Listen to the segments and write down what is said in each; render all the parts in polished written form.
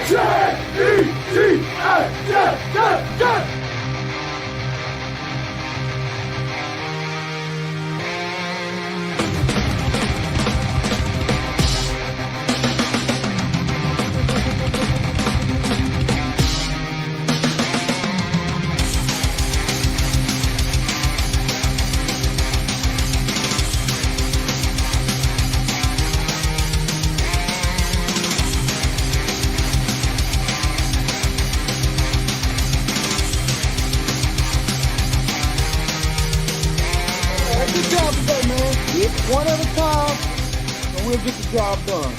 Good job today, man. One at a time, and we'll get the job done.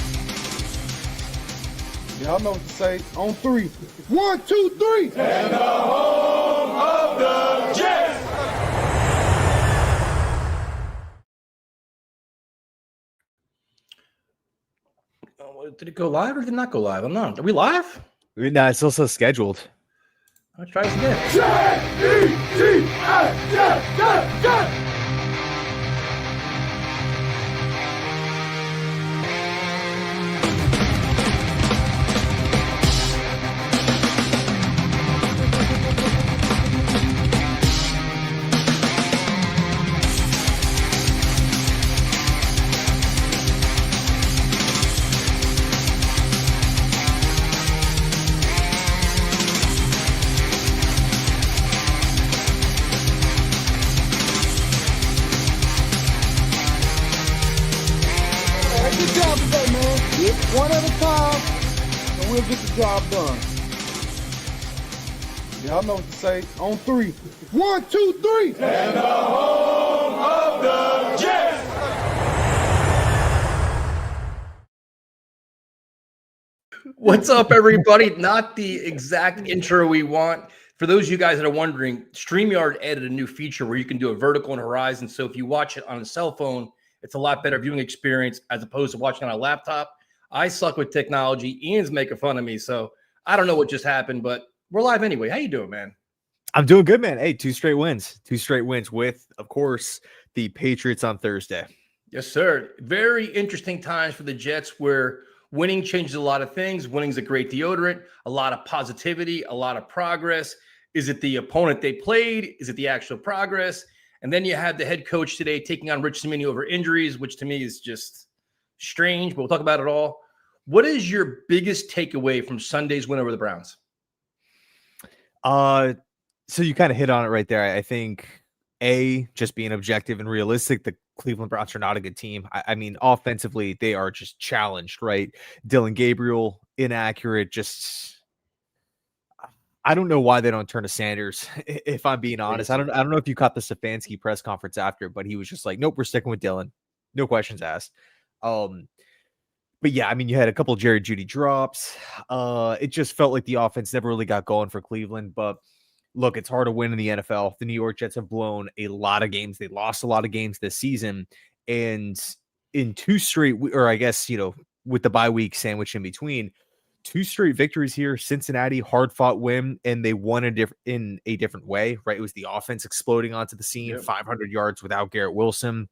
Y'all know what to say. On three. 1, 2, 3. And the home of the Jets. Did it go live or did it not go live? I'm not. Are we live? No, it's also scheduled. Let's try this again. Jet. Good job today, man. One at a time, and we'll get the job done. Y'all know what to say. On three. 1, 2, 3. And the home of the Jets. What's up, everybody? Not the exact intro we want. For those of you guys that are wondering, StreamYard added a new feature where you can do a vertical and horizon. So if you watch it on a cell phone, it's a lot better viewing experience as opposed to watching on a laptop. I suck with technology. Ian's making fun of me, so I don't know what just happened, but we're live anyway. How you doing, man? I'm doing good, man. Hey, 2 straight wins. 2 straight wins with, of course, the Patriots on Thursday. Yes, sir. Very interesting times for the Jets where winning changes a lot of things. Winning's a great deodorant, a lot of positivity, a lot of progress. Is it the opponent they played? Is it the actual progress? And then you had the head coach today taking on Rich Cimini over injuries, which to me is just strange, but we'll talk about it all. What is your biggest takeaway from Sunday's win over the Browns? So you kind of hit on it right there. I think, just being objective and realistic, the Cleveland Browns are not a good team. I mean, offensively, they are just challenged, right? Dylan Gabriel, inaccurate, just... I don't know why they don't turn to Sanders, if I'm being honest. I don't know if you caught the Stefanski press conference after, but he was just like, nope, we're sticking with Dylan. No questions asked. But yeah, I mean, you had a couple Jerry Jeudy drops. It just felt like the offense never really got going for Cleveland. But look, it's hard to win in the NFL. The New York Jets have blown a lot of games. They lost a lot of games this season. And in 2 straight, or I guess, with the bye week sandwich in between, 2 straight victories here. Cincinnati, hard-fought win, and they won in a different way, right? It was the offense exploding onto the scene, 500 yards without Garrett Wilson.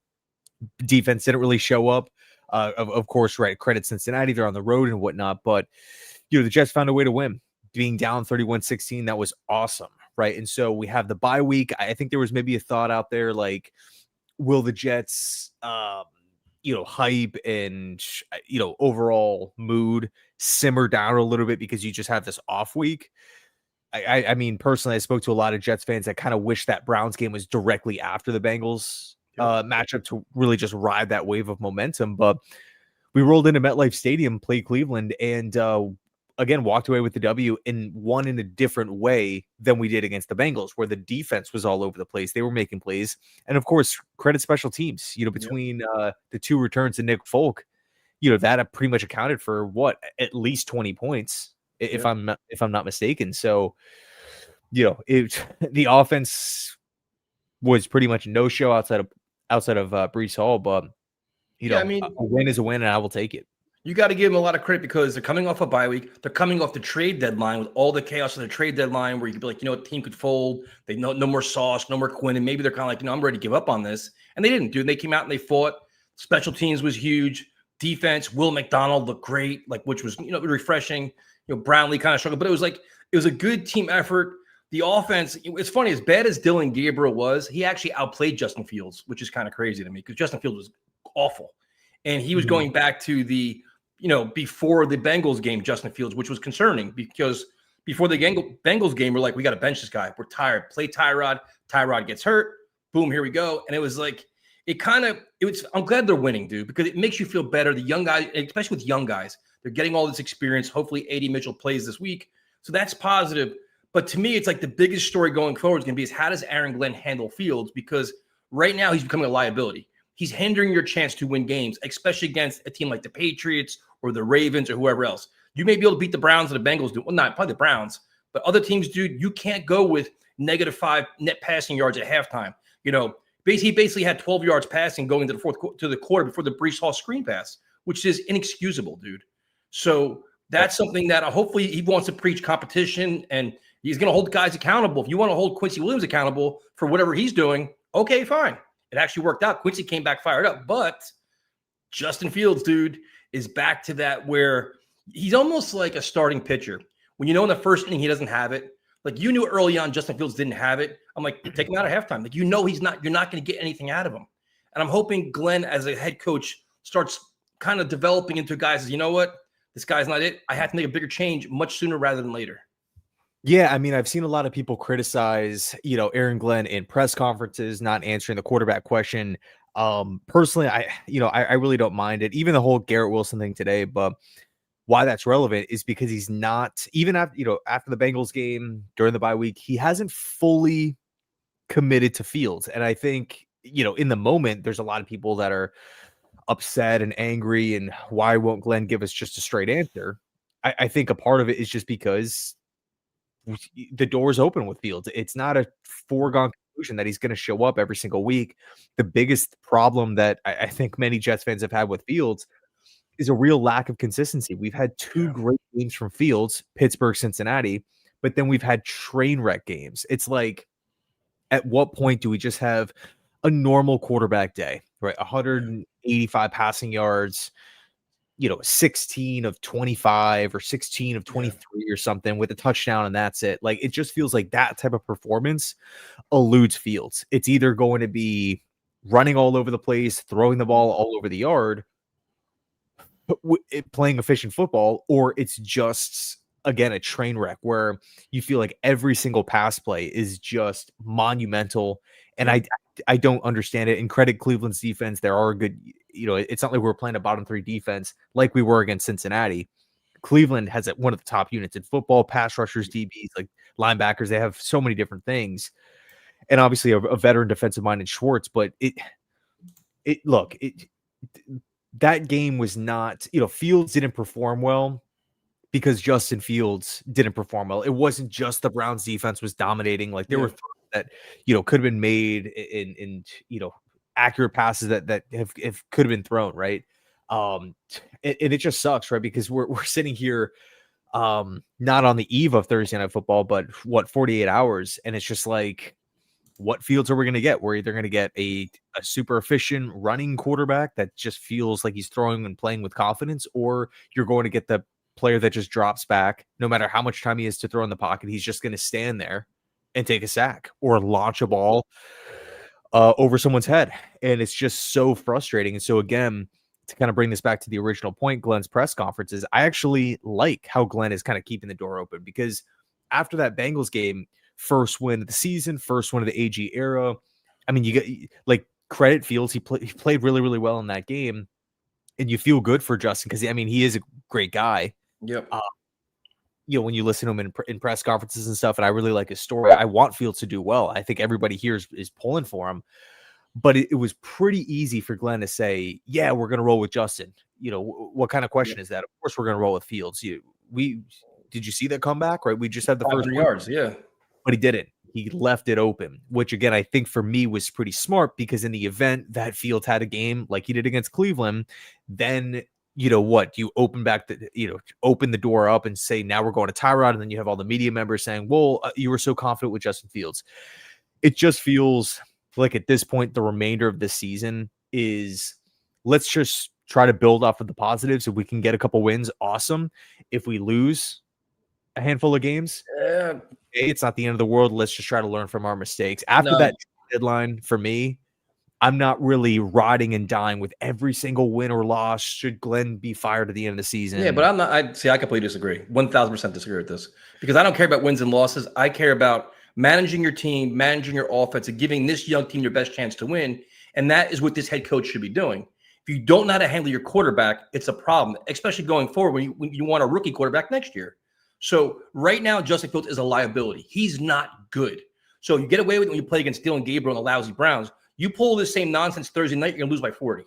Defense didn't really show up. Of course, right, credit Cincinnati. They're on the road and whatnot, but, the Jets found a way to win. Being down 31-16, that was awesome, right? And so we have the bye week. I think there was maybe a thought out there, like, will the Jets, hype and, overall mood simmer down a little bit because you just have this off week? I mean, personally, I spoke to a lot of Jets fans that kind of wish that Browns game was directly after the Bengals matchup to really just ride that wave of momentum. But we rolled into MetLife Stadium, played Cleveland, and again, walked away with the W and won in a different way than we did against the Bengals, where the defense was all over the place. They were making plays. And of course, credit special teams, between the 2 returns to Nick Folk, that pretty much accounted for at least 20 points, if I'm not mistaken. So, the offense was pretty much no show outside of Breece Hall, but a win is a win, and I will take it. You got to give them a lot of credit because they're coming off a bye week. They're coming off the trade deadline with all the chaos of the trade deadline where you could be like, the team could fold. They no more Sauce, no more Quinn. And maybe they're kind of like, I'm ready to give up on this. And they didn't, dude. They came out and they fought. Special teams was huge. Defense, Will McDonald looked great, like which was refreshing. Brownlee kind of struggled, but it was a good team effort. The offense, it's funny, as bad as Dillon Gabriel was, he actually outplayed Justin Fields, which is kind of crazy to me because Justin Fields was awful. And he was going back to the, before the Bengals game, Justin Fields, which was concerning because before the Bengals game, we're like, we got to bench this guy. We're tired. Play Tyrod. Tyrod gets hurt. Boom, here we go. And it was like, I'm glad they're winning, dude, because it makes you feel better. The young guys, especially with young guys, they're getting all this experience. Hopefully A.D. Mitchell plays this week. So that's positive. But to me, it's like the biggest story going forward is going to be is how does Aaron Glenn handle Fields? Because right now he's becoming a liability. He's hindering your chance to win games, especially against a team like the Patriots or the Ravens or whoever else. You may be able to beat the Browns and the Bengals. Well, not probably the Browns, but other teams, dude, you can't go with -5 net passing yards at halftime. He basically had 12 yards passing going to the quarter before the Breece Hall screen pass, which is inexcusable, dude. So that's something that hopefully he wants to preach competition and he's going to hold guys accountable. If you want to hold Quincy Williams accountable for whatever he's doing, okay, fine. It actually worked out. Quincy came back fired up, but Justin Fields, dude, is back to that where he's almost like a starting pitcher. When in the first inning he doesn't have it, like you knew early on Justin Fields didn't have it. I'm like, take him out at halftime. Like you're not going to get anything out of him. And I'm hoping Glenn, as a head coach, starts kind of developing into guys. You know what? This guy's not it. I have to make a bigger change much sooner rather than later. Yeah, I mean, I've seen a lot of people criticize, Aaron Glenn in press conferences, not answering the quarterback question. Personally, I really don't mind it. Even the whole Garrett Wilson thing today, but why that's relevant is because he's not, even after the Bengals game during the bye week, he hasn't fully committed to Fields. And I think, in the moment, there's a lot of people that are upset and angry and why won't Glenn give us just a straight answer? I think a part of it is just because the door's open with Fields. It's not a foregone conclusion that he's going to show up every single week. The biggest problem that I think many Jets fans have had with Fields is a real lack of consistency. We've had two great games from Fields, Pittsburgh, Cincinnati, but then we've had train wreck games. It's like, at what point do we just have a normal quarterback day, right? 185 passing yards, 16 of 25 or 16 of 23 or something with a touchdown, and that's it. Like, it just feels like that type of performance eludes Fields. It's either going to be running all over the place, throwing the ball all over the yard, playing efficient football, or it's just, again, a train wreck where you feel like every single pass play is just monumental. And I don't understand it. And credit Cleveland's defense. There are good, it's not like we're playing a bottom three defense like we were against Cincinnati. Cleveland has one of the top units in football, pass rushers, DBs, like linebackers. They have so many different things. And obviously a veteran defensive mind in Schwartz, but that game was not, Fields didn't perform well because Justin Fields didn't perform well. It wasn't just the Browns defense was dominating. Like there were throws that, could have been made in accurate passes that have could have been thrown. Right. And it just sucks, right? Because we're sitting here, not on the eve of Thursday Night Football, but 48 hours. And it's just like, what Fields are we going to get? We're either going to get a super efficient running quarterback that just feels like he's throwing and playing with confidence, or you're going to get the player that just drops back no matter how much time he has to throw in the pocket. He's just going to stand there and take a sack or launch a ball over someone's head. And it's just so frustrating. And so again, to kind of bring this back to the original point, Glenn's press conferences, I actually like how Glenn is kind of keeping the door open, because after that Bengals game, first win of the season, first win of the AG era. I mean, you get like credit Fields. He played really, really well in that game, and you feel good for Justin because he is a great guy. Yep. When you listen to him in press conferences and stuff, and I really like his story. I want Fields to do well. I think everybody here is pulling for him, but it was pretty easy for Glenn to say, "Yeah, we're going to roll with Justin." What kind of question is that? Of course, we're going to roll with Fields. Did you see that comeback? Right, we just had the first yards, yeah. But he didn't. He left it open, which again, I think for me was pretty smart, because in the event that Fields had a game like he did against Cleveland, then you open back open the door up and say, now we're going to Tyrod. And then you have all the media members saying, well, you were so confident with Justin Fields. It just feels like at this point, the remainder of the season is, let's just try to build off of the positives. If we can get a couple wins, awesome. If we lose a handful of games, it's not the end of the world. Let's just try to learn from our mistakes. After that deadline, for me, I'm not really riding and dying with every single win or loss. Should Glenn be fired at the end of the season? Yeah, but I'm not. I completely disagree. 1,000% disagree with this, because I don't care about wins and losses. I care about managing your team, managing your offense, and giving this young team your best chance to win. And that is what this head coach should be doing. If you don't know how to handle your quarterback, it's a problem, especially going forward when you want a rookie quarterback next year. So right now, Justin Fields is a liability. He's not good. So you get away with it when you play against Dylan Gabriel and the lousy Browns. You pull this same nonsense Thursday night, you're going to lose by 40.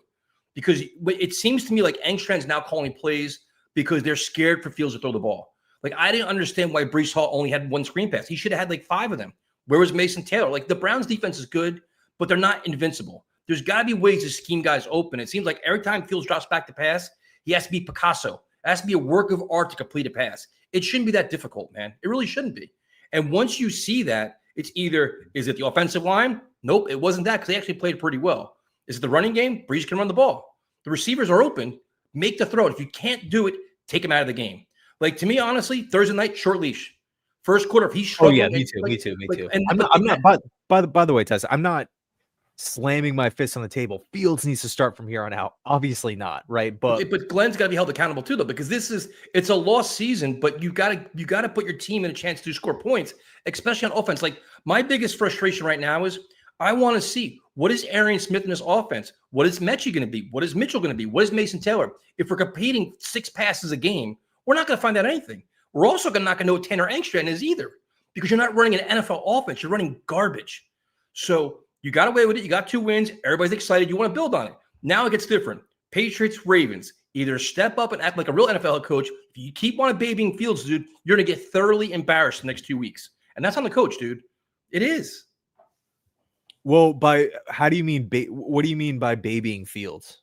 Because it seems to me like Engstrand's now calling plays because they're scared for Fields to throw the ball. Like, I didn't understand why Breece Hall only had one screen pass. He should have had like 5 of them. Where was Mason Taylor? Like, the Browns defense is good, but they're not invincible. There's got to be ways to scheme guys open. It seems like every time Fields drops back to pass, he has to be Picasso. It has to be a work of art to complete a pass. It shouldn't be that difficult, man. It really shouldn't be. And once you see that, it's either, is it the offensive line? Nope, it wasn't that, because they actually played pretty well. Is it the running game? Breece can run the ball. The receivers are open. Make the throw. If you can't do it, take him out of the game. Like, to me, honestly, Thursday night, short leash. First quarter, if he's struggling. Oh, yeah, me too. And I'm not by the way, Tessa, I'm not slamming my fist on the table. Fields needs to start from here on out. Obviously not, right? But Glenn's got to be held accountable too, though, because it's a lost season, but you got to put your team in a chance to score points, especially on offense. Like, my biggest frustration right now is I want to see, what is Arian Smith in this offense? What is Mechie going to be? What is Mitchell going to be? What is Mason Taylor? If we're competing 6 passes a game, we're not going to find out anything. We're also not going to know what Tanner Engstrand is either, because you're not running an NFL offense. You're running garbage. So you got away with it. You got 2 wins. Everybody's excited. You want to build on it. Now it gets different. Patriots, Ravens. Either step up and act like a real NFL coach. If you keep on babying Fields, dude, you're going to get thoroughly embarrassed the next 2 weeks. And that's on the coach, dude. It is. Well, how do you mean? What do you mean by babying Fields?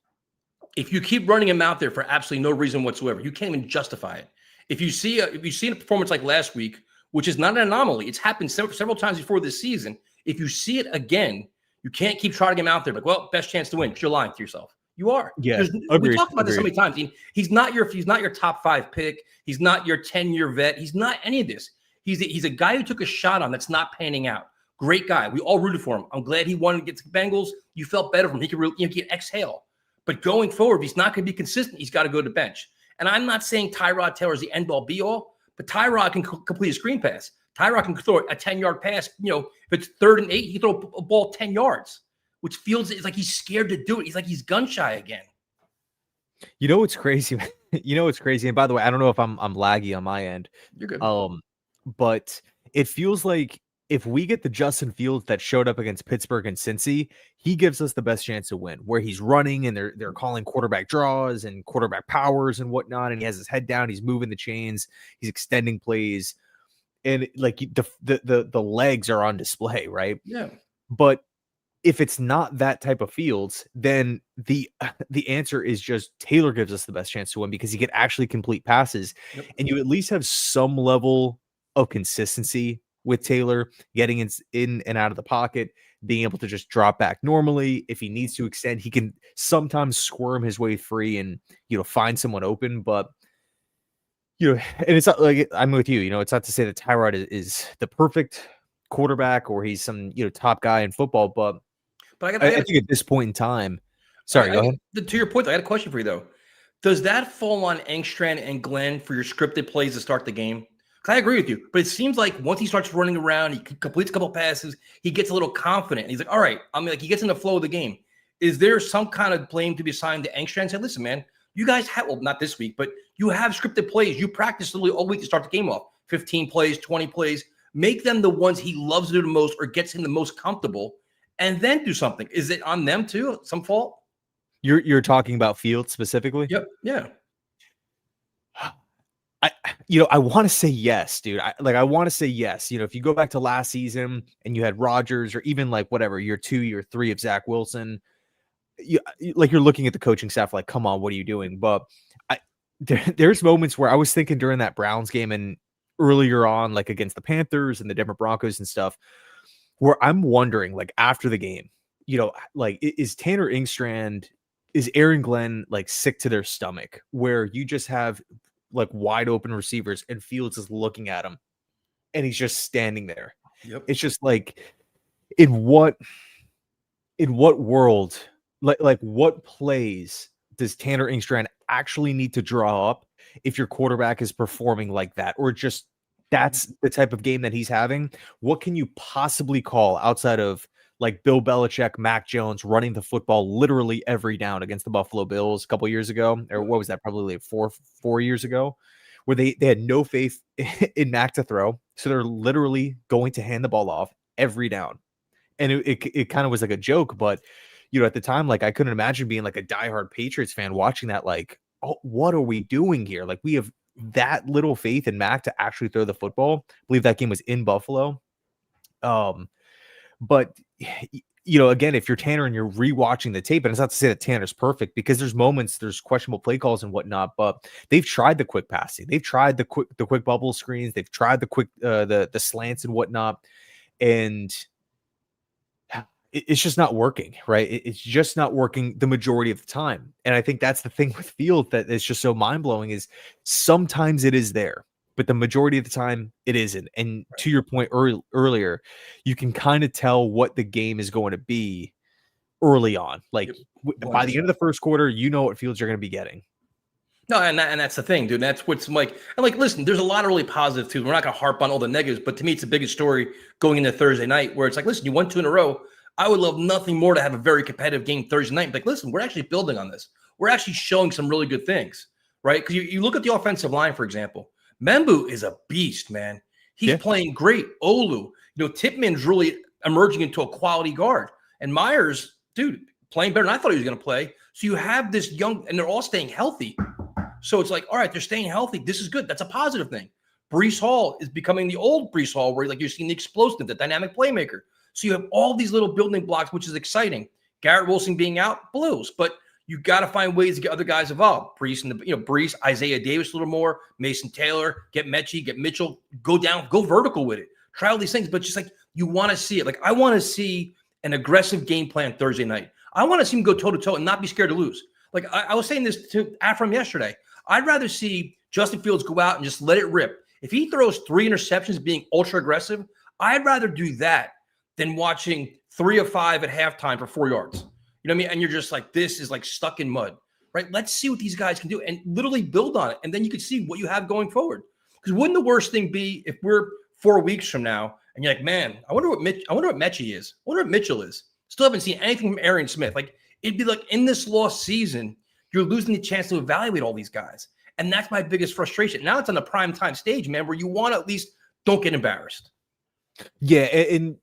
If you keep running him out there for absolutely no reason whatsoever, you can't even justify it. If you see a performance like last week, which is not an anomaly, it's happened several times before this season. If you see it again, you can't keep trotting him out there. Like, well, best chance to win. You're lying to yourself. You are. Yeah, we talked about this so many times. He's not your top 5 pick. He's not your 10-year vet. He's not any of this. He's a guy who took a shot on that's not panning out. Great guy. We all rooted for him. I'm glad he won against the Bengals. You felt better for him. He can exhale. But going forward, if he's not going to be consistent, he's got to go to the bench. And I'm not saying Tyrod Taylor is the end-all be-all, but Tyrod can complete a screen pass. Tyrod can throw a 10-yard pass. If it's 3rd and 8, he can throw a ball 10 yards, which feels it's like he's scared to do it. He's like he's gun-shy again. You know what's crazy? And by the way, I don't know if I'm laggy on my end. You're good. But it feels like if we get the Justin Fields that showed up against Pittsburgh and Cincy, he gives us the best chance to win, where he's running and they're calling quarterback draws and quarterback powers and whatnot. And he has his head down. He's moving the chains. He's extending plays. And like the legs are on display, right? Yeah. But if it's not that type of Fields, then the answer is just Taylor gives us the best chance to win, because he can actually complete passes. Yep. And you at least have some level of consistency with Taylor, getting in and out of the pocket, being able to just drop back normally. If he needs to extend, he can sometimes squirm his way free and, find someone open. But, and it's not like, I'm with you, it's not to say that Tyrod is the perfect quarterback or he's some, top guy in football, but I think at this point in time, sorry, go ahead. To your point, I got a question for you, though. Does that fall on Engstrand and Glenn for your scripted plays to start the game? I agree with you, but it seems like once he starts running around, he completes a couple passes, he gets a little confident. He's like, all right, he gets in the flow of the game. Is there some kind of blame to be assigned to Engstrand and say, listen, man, you guys have, well, not this week, but you have scripted plays. You practice literally all week to start the game off. 15 plays, 20 plays. Make them the ones he loves to do the most or gets him the most comfortable, and then do something. Is it on them too? Some fault? You're talking about Fields specifically? Yep. Yeah. I want to say yes, dude. I want to say yes. If you go back to last season and you had Rodgers, or even like whatever, year 2, year 3 of Zach Wilson, you're looking at the coaching staff like, come on, what are you doing? But there's moments where I was thinking during that Browns game and earlier on, like against the Panthers and the Denver Broncos and stuff, where I'm wondering, like after the game, is Tanner Engstrand is Aaron Glenn like sick to their stomach, where you just have like wide open receivers and Fields is looking at him and he's just standing there. Yep. It's just like, in what world, like what plays does Tanner Engstrand actually need to draw up if your quarterback is performing like that, or just that's the type of game that he's having? What can you possibly call outside of like Bill Belichick, Mac Jones running the football literally every down against the Buffalo Bills a couple years ago, or what was that, probably like four years ago, where they had no faith in Mac to throw, so they're literally going to hand the ball off every down. And it kind of was like a joke, but at the time, like, I couldn't imagine being like a diehard Patriots fan watching that, like, oh, what are we doing here? Like, we have that little faith in Mac to actually throw the football. I believe that game was in Buffalo. But again, if you're Tanner and you're rewatching the tape, and it's not to say that Tanner's perfect, because there's questionable play calls and whatnot, but they've tried the quick passing, they've tried the quick bubble screens, they've tried the quick the slants and whatnot, and it's just not working, right? It's just not working the majority of the time. And I think that's the thing with Field that is just so mind-blowing, is sometimes it is there, but the majority of the time it isn't. And to your point earlier, you can kind of tell what the game is going to be early on. Like, by the end of the first quarter, you know what Fields you're going to be getting. No, and that's the thing, dude. And that's what's like. And like, listen, there's a lot of really positive too. We're not going to harp on all the negatives, but to me, it's the biggest story going into Thursday night, where it's like, listen, you won 2 in a row. I would love nothing more to have a very competitive game Thursday night. Like, listen, we're actually building on this. We're actually showing some really good things, right? Because you look at the offensive line, for example. Membu is a beast, man. He's playing great. Olu, Tipman's really emerging into a quality guard. And Myers, dude, playing better than I thought he was going to play. So you have this young, and they're all staying healthy. So it's like, all right, they're staying healthy. This is good. That's a positive thing. Breece Hall is becoming the old Breece Hall, where like you're seeing the explosive, the dynamic playmaker. So you have all these little building blocks, which is exciting. Garrett Wilson being out, Blues, but you got to find ways to get other guys involved. Breece and Breece, Isaiah Davis a little more, Mason Taylor, get Mechie, get Mitchell, go down, go vertical with it. Try all these things, but just like you want to see it. Like, I want to see an aggressive game plan Thursday night. I want to see him go toe to toe and not be scared to lose. Like I was saying this to Afram yesterday. I'd rather see Justin Fields go out and just let it rip. If he throws 3 interceptions being ultra aggressive, I'd rather do that than watching 3 of 5 at halftime for 4 yards. You know what I mean? And you're just like, this is like stuck in mud, right? Let's see what these guys can do and literally build on it. And then you can see what you have going forward. Because wouldn't the worst thing be if we're 4 weeks from now and you're like, man, I wonder what Mechie is. I wonder what Mitchell is. Still haven't seen anything from Arian Smith. Like, it'd be like, in this lost season, you're losing the chance to evaluate all these guys. And that's my biggest frustration. Now it's on the prime time stage, man, where you want to at least don't get embarrassed. Yeah, and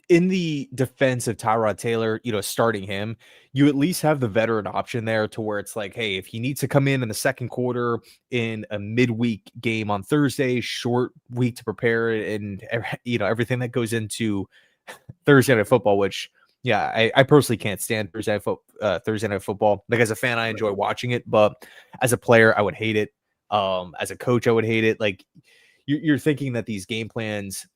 in the defense of Tyrod Taylor, starting him, you at least have the veteran option there, to where it's like, hey, if he needs to come in the second quarter in a midweek game on Thursday, short week to prepare, and everything that goes into Thursday Night Football, which I personally can't stand Thursday Night Football. Like, as a fan, I enjoy watching it, but as a player, I would hate it. As a coach, I would hate it. Like, you're thinking that these game plans,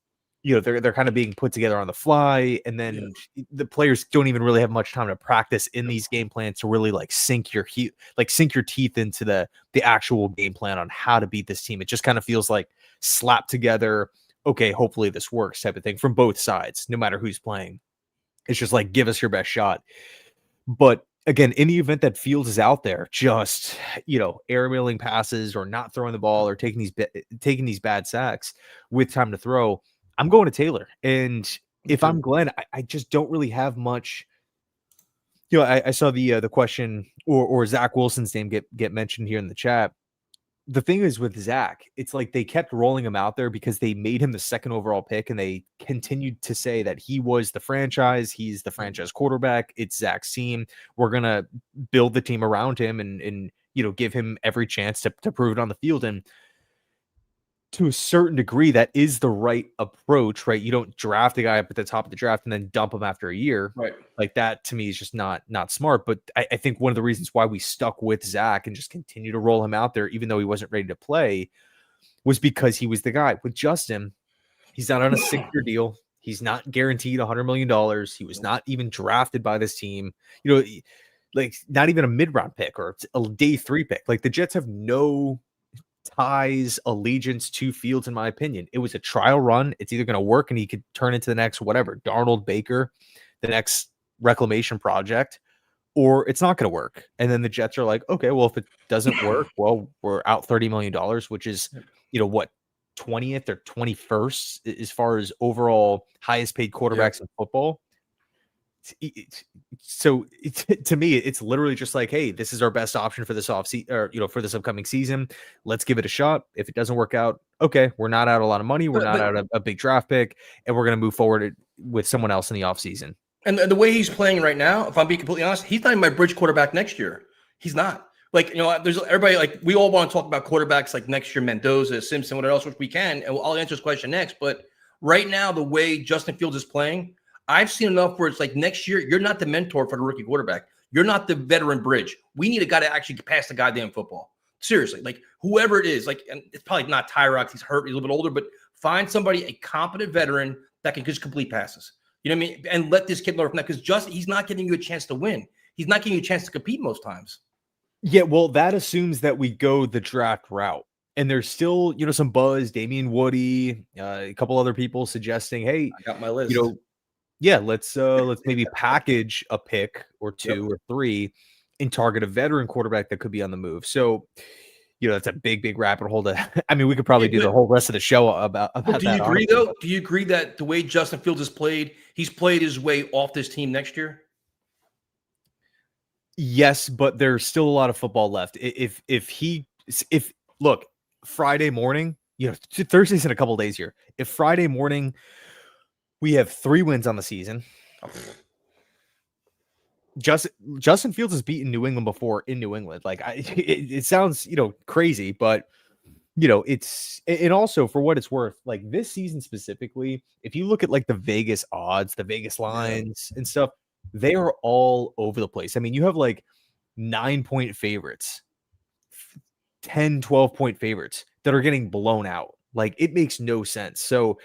they're kind of being put together on the fly, and then the players don't even really have much time to practice in these game plans to really like sink your teeth into the actual game plan on how to beat this team. It just kind of feels like slapped together, okay, hopefully this works type of thing from both sides, no matter who's playing. It's just like, give us your best shot. But again, in the event that Fields is out there just, airmailing passes or not throwing the ball or taking these bad sacks with time to throw, I'm going to Taylor. And if I'm Glenn, I just don't really have much. I saw the question or Zach Wilson's name get mentioned here in the chat. The thing is with Zach, it's like they kept rolling him out there because they made him the second overall pick, and they continued to say that he was the franchise. He's the franchise quarterback. It's Zach's team. We're going to build the team around him and give him every chance to prove it on the field. And to a certain degree, that is the right approach, right? You don't draft a guy up at the top of the draft and then dump him after a year. Right. Like, that to me is just not smart. But I think one of the reasons why we stuck with Zach and just continue to roll him out there, even though he wasn't ready to play, was because he was the guy. With Justin, he's not on a 6-year deal. He's not guaranteed $100 million. He was not even drafted by this team. like not even a mid-round pick or a day 3 pick. Like the Jets have no ties, allegiance to Fields, in my opinion. It was a trial run. It's either going to work and he could turn into the next whatever, Darnold, Baker, the next reclamation project, or it's not going to work. And then the Jets are like, okay, well, if it doesn't work, well, we're out $30 million, which is, what, 20th or 21st as far as overall highest paid quarterbacks in football. So to me, it's literally just like, hey, this is our best option for this offseason, or for this upcoming season. Let's give it a shot. If it doesn't work out, okay, we're not out a lot of money. We're not out a big draft pick, and we're going to move forward with someone else in the offseason. And the way he's playing right now, if I'm being completely honest, he's not even my bridge quarterback next year. He's not. Like, there's everybody, like, we all want to talk about quarterbacks like next year, Mendoza, Simpson, whatever else, which we can. And I'll answer this question next. But right now, the way Justin Fields is playing, I've seen enough where it's like next year, you're not the mentor for the rookie quarterback. You're not the veteran bridge. We need a guy to actually pass the goddamn football. Seriously, like whoever it is, like, and it's probably not Tyrod, he's hurt, he's a little bit older, but find somebody, a competent veteran that can just complete passes. You know what I mean? And let this kid learn from that, because he's not giving you a chance to win. He's not giving you a chance to compete most times. Yeah, well, that assumes that we go the draft route. And there's still, some buzz, Damian Woody, a couple other people suggesting, hey, I got my list. Yeah, let's maybe package a pick or 2 or 3 and target a veteran quarterback that could be on the move. So, that's a big rabbit hole. I mean, we could probably do the whole rest of the show about do you that. Agree, though? Do you agree that the way Justin Fields has played, he's played his way off this team next year? Yes, but there's still a lot of football left. If look, Friday morning, Thursday's in a couple days here. If Friday morning we have 3 wins on the season, Justin Fields has beaten New England before in New England. Like it sounds, crazy, but it's, and also for what it's worth, like this season specifically, if you look at like the Vegas odds, the Vegas lines and stuff, they are all over the place. I mean, you have like 9-point favorites, 10, 12-point favorites that are getting blown out. Like it makes no sense. So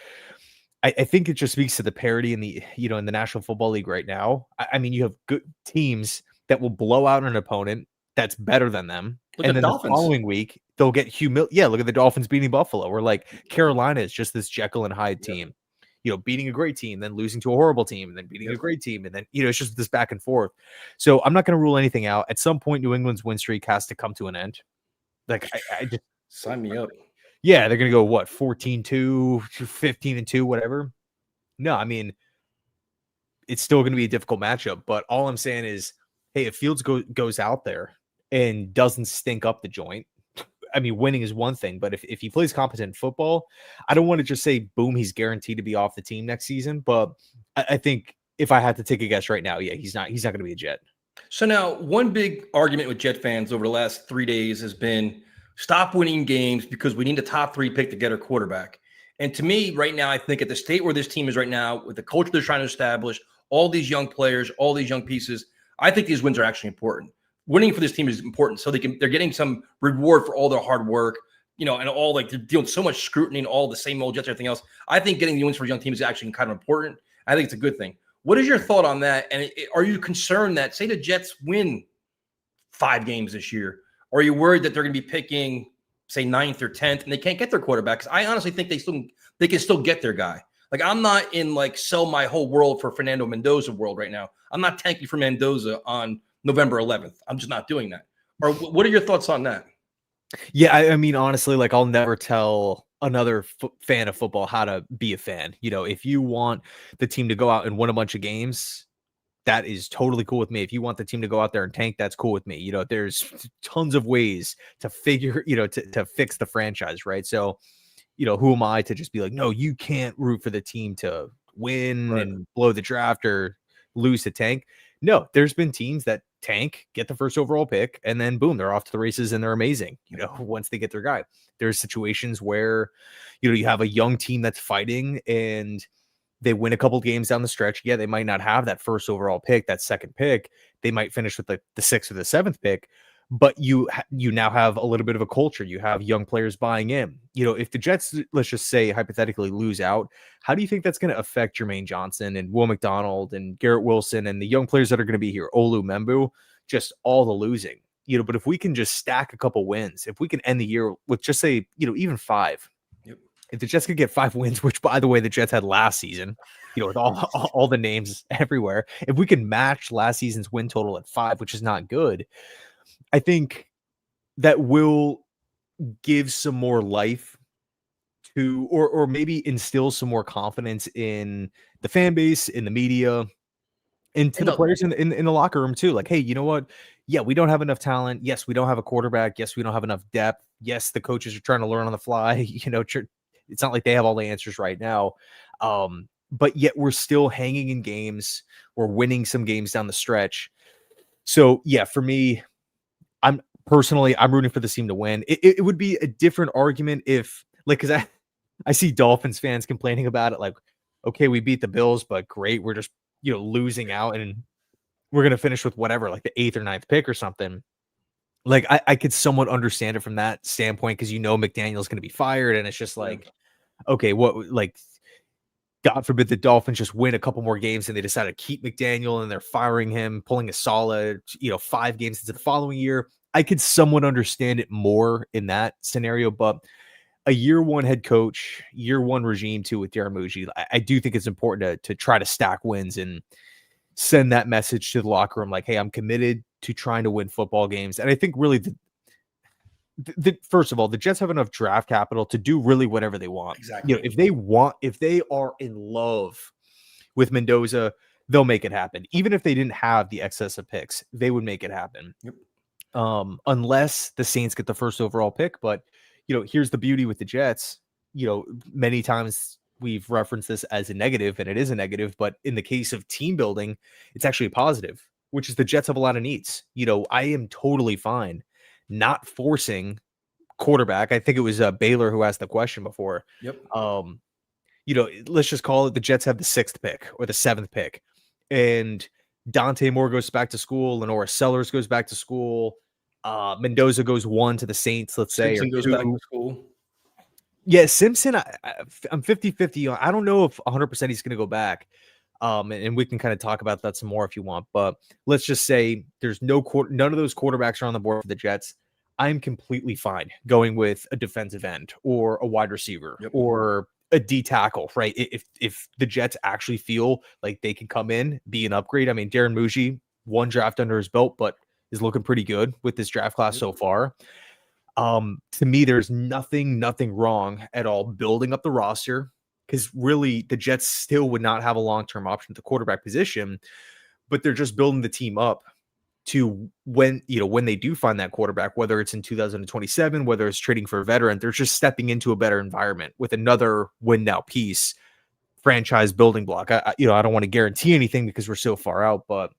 I think it just speaks to the parity in the, in the National Football League right now. I mean, you have good teams that will blow out an opponent that's better than them. Look and at then Dolphins. The following week, they'll get Yeah, look at the Dolphins beating Buffalo. Or like Carolina is just this Jekyll and Hyde team. Beating a great team, then losing to a horrible team, and then beating a great team, and then it's just this back and forth. So I'm not going to rule anything out. At some point, New England's win streak has to come to an end. Like I just sign me up. Yeah, they're going to go what 14-2, 15-2, whatever. No, I mean it's still going to be a difficult matchup. But all I'm saying is, hey, if Fields goes out there and doesn't stink up the joint. I mean, winning is one thing, but if he plays competent football, I don't want to just say, boom, he's guaranteed to be off the team next season. But I think if I had to take a guess right now, yeah, he's not going to be a Jet. So now one big argument with Jet fans over the last 3 days has been stop winning games because we need a top 3 pick to get our quarterback. And to me right now, I think at the state where this team is right now, with the culture they're trying to establish, all these young players, all these young pieces, I think these wins are actually important. Winning for this team is important, so they're getting some reward for all their hard work, and all, like, they're dealing with so much scrutiny and all the same old Jets and everything else. I think getting the wins for a young team is actually kind of important. I think it's a good thing. What is your thought on that? And are you concerned that, say, the Jets win 5 games this year? Or are you worried that they're going to be picking, say, 9th or 10th, and they can't get their quarterback? Because I honestly think they can still get their guy. Like, I'm not in, like, sell my whole world for Fernando Mendoza world right now. I'm not tanking for Mendoza on November 11th. I'm just not doing that. Or what are your thoughts on that? Yeah, I mean, honestly, like, I'll never tell another fan of football how to be a fan. If you want the team to go out and win a bunch of games, that is totally cool with me. If you want the team to go out there and tank, that's cool with me. There's tons of ways to figure, to fix the franchise, right? So, who am I to just be like, no, you can't root for the team to win and blow the draft or lose to tank. No, there's been teams that tank, get the first overall pick, and then boom, they're off to the races and they're amazing. Once they get their guy. There's situations where, you have a young team that's fighting and they win a couple games down the stretch. Yeah, they might not have that first overall pick, that second pick. They might finish with the 6th or the 7th pick, but you now have a little bit of a culture. You have young players buying in. If the Jets, let's just say hypothetically, lose out, how do you think that's going to affect Germaine Johnson and Will McDonald and Garrett Wilson and the young players that are going to be here, Olu Membu? just all the losing. But if we can just stack a couple wins, if we can end the year with just say, even 5. Yep. If the Jets could get 5 wins, which by the way, the Jets had last season, with all the names everywhere, if we can match last season's win total at 5, which is not good, I think that will give some more life to, or maybe instill some more confidence in the fan base, in the media, and to the players in the locker room too. Like, hey, you know what? Yeah, we don't have enough talent. Yes, we don't have a quarterback. Yes, we don't have enough depth. Yes, the coaches are trying to learn on the fly. It's not like they have all the answers right now. But yet we're still hanging in games. We're winning some games down the stretch. So yeah, for me, I'm rooting for the team to win. It would be a different argument if, like, because I see Dolphins fans complaining about it, like, okay, we beat the Bills, but great, we're just losing out, and we're gonna finish with whatever, like the 8th or 9th pick or something. Like, I could somewhat understand it from that standpoint because McDaniel's gonna be fired, and it's just like, okay, what, like, God forbid the Dolphins just win a couple more games and they decide to keep McDaniel and they're firing him, pulling a solid, 5 games into the following year. I could somewhat understand it more in that scenario, but a year 1 head coach, year 1 regime too with Darren Muji, I do think it's important to try to stack wins and send that message to the locker room, like, hey, I'm committed to trying to win football games. And I think really first of all, the Jets have enough draft capital to do really whatever they want. Exactly. If they are in love with Mendoza, they'll make it happen. Even if they didn't have the excess of picks, they would make it happen. Yep. Unless the Saints get the first overall pick. But, here's the beauty with the Jets. Many times we've referenced this as a negative, and it is a negative, but in the case of team building, it's actually a positive, which is the Jets have a lot of needs. I am totally fine not forcing quarterback. I think it was Baylor who asked the question before. Yep. Let's just call it the Jets have the 6th pick or the 7th pick, and Dante Moore goes back to school, Lenora Sellers goes back to school, Mendoza goes 1 to the Saints, let's say, Simpson or goes 2. back to school. Yeah, Simpson, I'm 50-50. I don't know if 100% he's going to go back. And we can kind of talk about that some more if you want. But let's just say there's none of those quarterbacks are on the board for the Jets. I'm completely fine going with a defensive end or a wide receiver or a D tackle, right? If the Jets actually feel like they can come in, be an upgrade. I mean, Darren Muji, 1 draft under his belt, but is looking pretty good with this draft class so far. To me, there's nothing wrong at all building up the roster, because really the Jets still would not have a long-term option at the quarterback position, but they're just building the team up to when they do find that quarterback, whether it's in 2027, whether it's trading for a veteran, they're just stepping into a better environment with another win now piece, franchise building block. I don't want to guarantee anything because we're so far out, but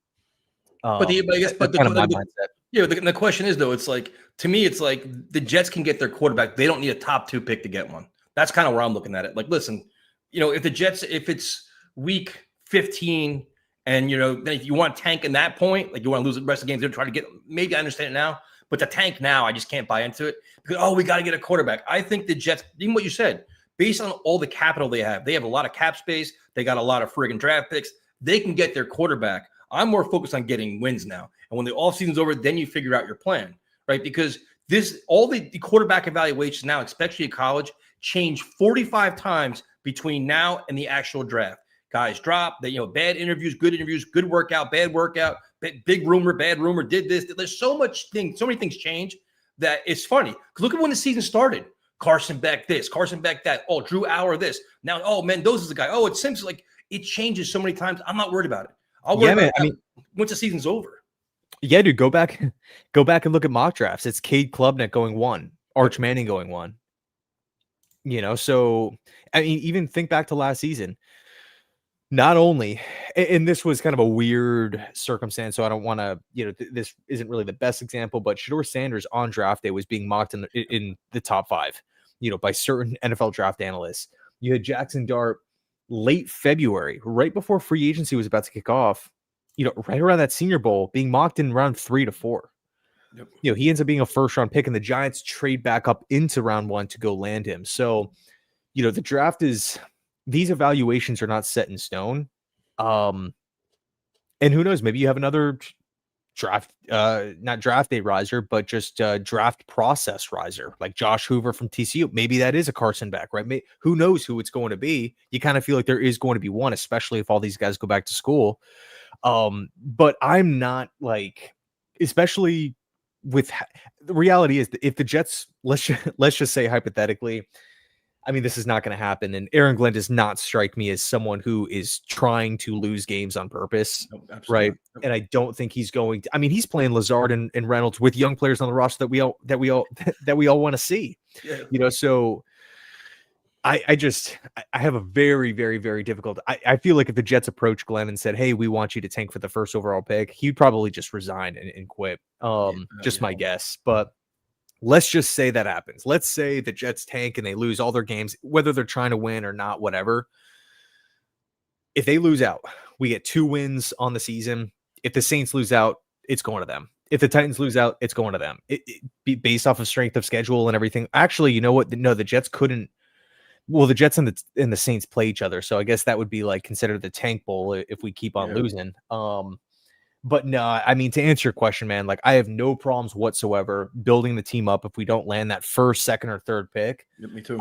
the question is, though, it's like, to me, it's like the Jets can get their quarterback. They don't need a top 2 pick to get one. That's kind of where I'm looking at it. Like, listen, if the Jets, if it's week 15 and, then if you want to tank in that point, like you want to lose the rest of the games, they're trying to get, maybe I understand it now, but the tank now, I just can't buy into it because, we got to get a quarterback. I think the Jets, even what you said, based on all the capital they have a lot of cap space. They got a lot of friggin' draft picks. They can get their quarterback. I'm more focused on getting wins now. And when the offseason's over, then you figure out your plan, right? Because all the quarterback evaluations now, especially in college, change 45 times between now and the actual draft. Guys drop, bad interviews, good workout, bad workout, big rumor, bad rumor, did this. There's so many things change that it's funny. Look at when the season started. Carson Beck this, Carson Beck that. Oh, Drew Auer this. Now, Mendoza's the guy. Oh, it's Simpson. Like, it changes so many times. I'm not worried about it. I'll worry about it once the season's over. Yeah, dude, go back and look at mock drafts. It's Cade Klubnik going 1, Arch Manning going 1. So I mean, even think back to last season. Not only, and this was kind of a weird circumstance, so I don't want to, this isn't really the best example, but Shedeur Sanders on draft day was being mocked in the top 5, by certain NFL draft analysts. You had Jackson Dart late February, right before free agency was about to kick off, right around that Senior Bowl, being mocked in round 3 to 4. Yep. He ends up being a 1st-round pick, and the Giants trade back up into round 1 to go land him. So, the draft is, these evaluations are not set in stone. And who knows, maybe you have another not draft day riser, but just draft process riser, like Josh Hoover from TCU. Maybe that is a Carson back, right? Who knows who it's going to be? You kind of feel like there is going to be one, especially if all these guys go back to school. But I'm not like, especially with the reality is that if the Jets, let's just say hypothetically, I mean, this is not going to happen. And Aaron Glenn does not strike me as someone who is trying to lose games on purpose. Nope, absolutely right. not. Nope. And I don't think he's going to, I mean, he's playing Lazard and Reynolds with young players on the roster that we all want to see, Yeah. so I have a very, very, very difficult. I feel like if the Jets approached Glenn and said, "Hey, we want you to tank for the first overall pick," he'd probably just resign and quit. Just my guess, but let's just say that happens. Let's say the Jets tank and they lose all their games, whether they're trying to win or not, whatever. If they lose out, we get 2 wins on the season. If the Saints lose out, it's going to them. If the Titans lose out, it's going to them. It based off of strength of schedule and everything. Actually, you know what? No, the Jets couldn't. Well, the Jets and the Saints play each other, so I guess that would be like considered the tank bowl if we keep on losing. But no, I mean, to answer your question, man, like I have no problems whatsoever building the team up if we don't land that first, second, or third pick. Yep, me too.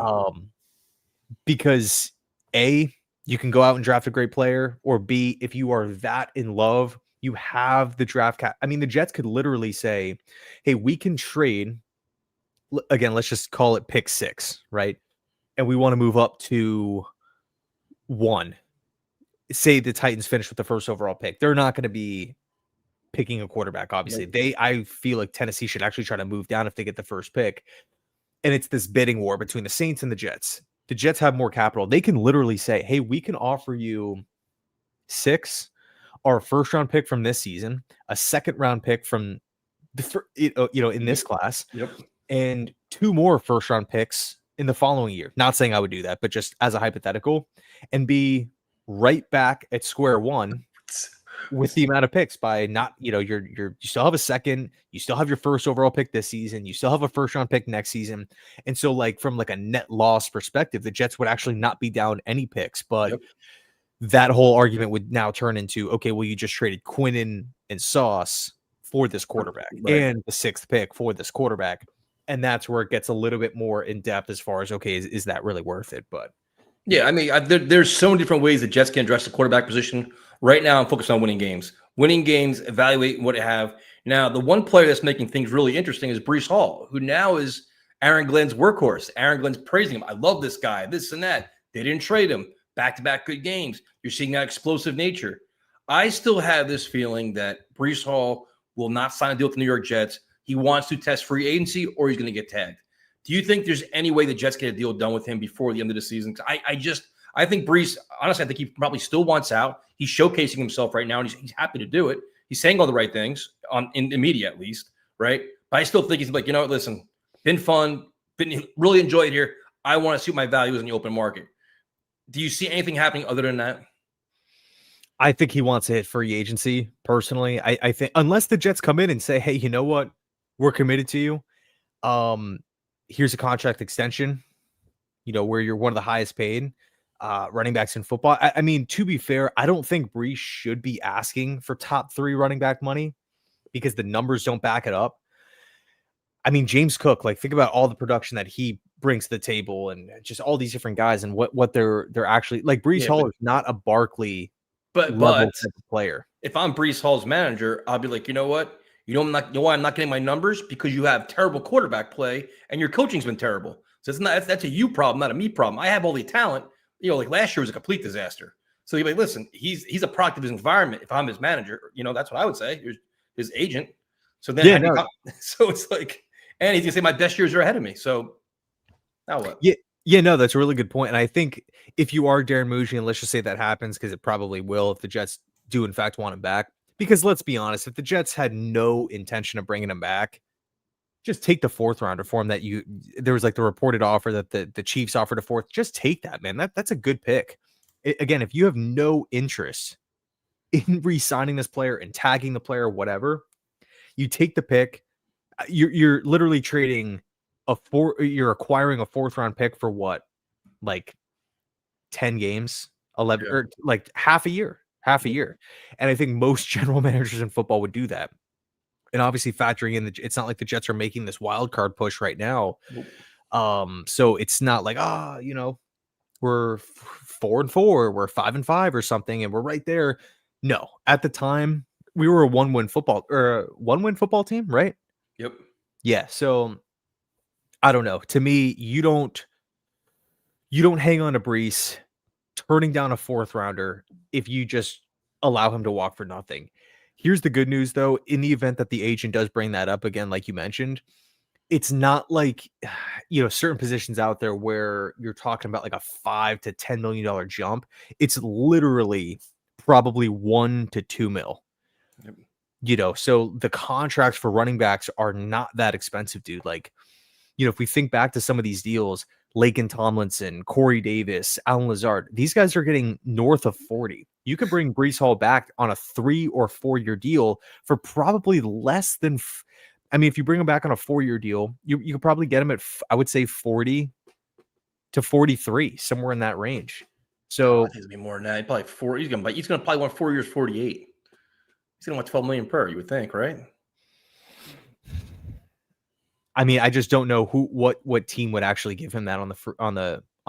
Because A, you can go out and draft a great player, or B, if you are that in love, you have the draft cap. I mean, the Jets could literally say, "Hey, we can trade." Again, let's just call it pick 6, right? And we want to move up to 1. Say the Titans finish with the first overall pick. They're not going to be picking a quarterback, obviously. Nope. I feel like Tennessee should actually try to move down if they get the first pick. And it's this bidding war between the Saints and the Jets. The Jets have more capital. They can literally say, "Hey, we can offer you 6, our first round pick from this season, a second round pick from in this class, and 2 more first round picks in the following year." Not saying I would do that, but just as a hypothetical, and be right back at square one with the amount of picks by not, you still have a second, you still have your first overall pick this season, you still have a first round pick next season. And so like from like a net loss perspective, the Jets would actually not be down any picks, but that whole argument would now turn into, okay, well, you just traded Quinnen and Sauce for this quarterback and the 6th pick for this quarterback. And that's where it gets a little bit more in depth as far as, okay, is that really worth it? But yeah, I mean, there's so many different ways the Jets can address the quarterback position. Right now, I'm focused on winning games, evaluate what they have. Now, the one player that's making things really interesting is Breece Hall, who now is Aaron Glenn's workhorse. Aaron Glenn's praising him. I love this guy, this and that. They didn't trade him. Back-to-back good games. You're seeing that explosive nature. I still have this feeling that Breece Hall will not sign a deal with the New York Jets. He wants to test free agency or he's going to get tagged. Do you think there's any way the Jets get a deal done with him before the end of the season? I think Breece, honestly, I think he probably still wants out. He's showcasing himself right now, and he's happy to do it. He's saying all the right things in the media, at least, right? But I still think he's like, listen, been fun, really enjoyed it here. I want to see what my value is in the open market. Do you see anything happening other than that? I think he wants to hit free agency, personally. I think unless the Jets come in and say, "Hey, you know what? We're committed to you. Here's a contract extension, where you're one of the highest paid running backs in football." I mean, to be fair, I don't think Breece should be asking for top 3 running back money because the numbers don't back it up. I mean, James Cook, like think about all the production that he brings to the table and just all these different guys and what they're actually like. Breece Hall is not a Barkley level type of player. If I'm Breece Hall's manager, I'll be like, you know what? You know why I'm not getting my numbers? Because you have terrible quarterback play and your coaching's been terrible. So that's a you problem, not a me problem. I have all the talent. Like last year was a complete disaster. So you're like, listen, he's a product of his environment. If I'm his manager, that's what I would say. His agent. So then, so it's like, and he's gonna say my best years are ahead of me. So now what? Yeah, no, that's a really good point. And I think if you are Darren Muji, and let's just say that happens, because it probably will if the Jets do in fact want him back. Because let's be honest, if the Jets had no intention of bringing him back, just take the 4th rounder for him. There was like the reported offer that the Chiefs offered a 4th. Just take that, man. That's a good pick. Again, if you have no interest in re-signing this player and tagging the player, whatever, you take the pick. You're literally trading you're acquiring a 4th round pick for what? Like 10 games, 11 or like half a year. And I think most general managers in football would do that. And obviously factoring in it's not like the Jets are making this wild card push right now. Nope. So it's not like, we're 4-4, we're 5-5 or something, and we're right there. No, at the time we were a one-win football team, right? Yep. Yeah. So I don't know. To me, you don't hang on to Breece, turning down a fourth rounder if you just allow him to walk for nothing. Here's the good news, though. In the event that the agent does bring that up again, like you mentioned, it's not like, certain positions out there where you're talking about like a $5 to $10 million jump. It's literally probably 1 to 2 mil. Yep. So the contracts for running backs are not that expensive, dude. Like, if we think back to some of these deals, Laken Tomlinson, Corey Davis, Alan Lazard, these guys are getting north of 40. You could bring Breece Hall back on a 3 or 4 year deal for probably less than. If you bring him back on a 4-year deal, you could probably get him at, I would say, 40 to 43, somewhere in that range. I So think it's gonna be more than that. Probably 4. He's gonna probably want 4 years, 48. He's gonna want 12 million per. You would think, right? I just don't know what team would actually give him that on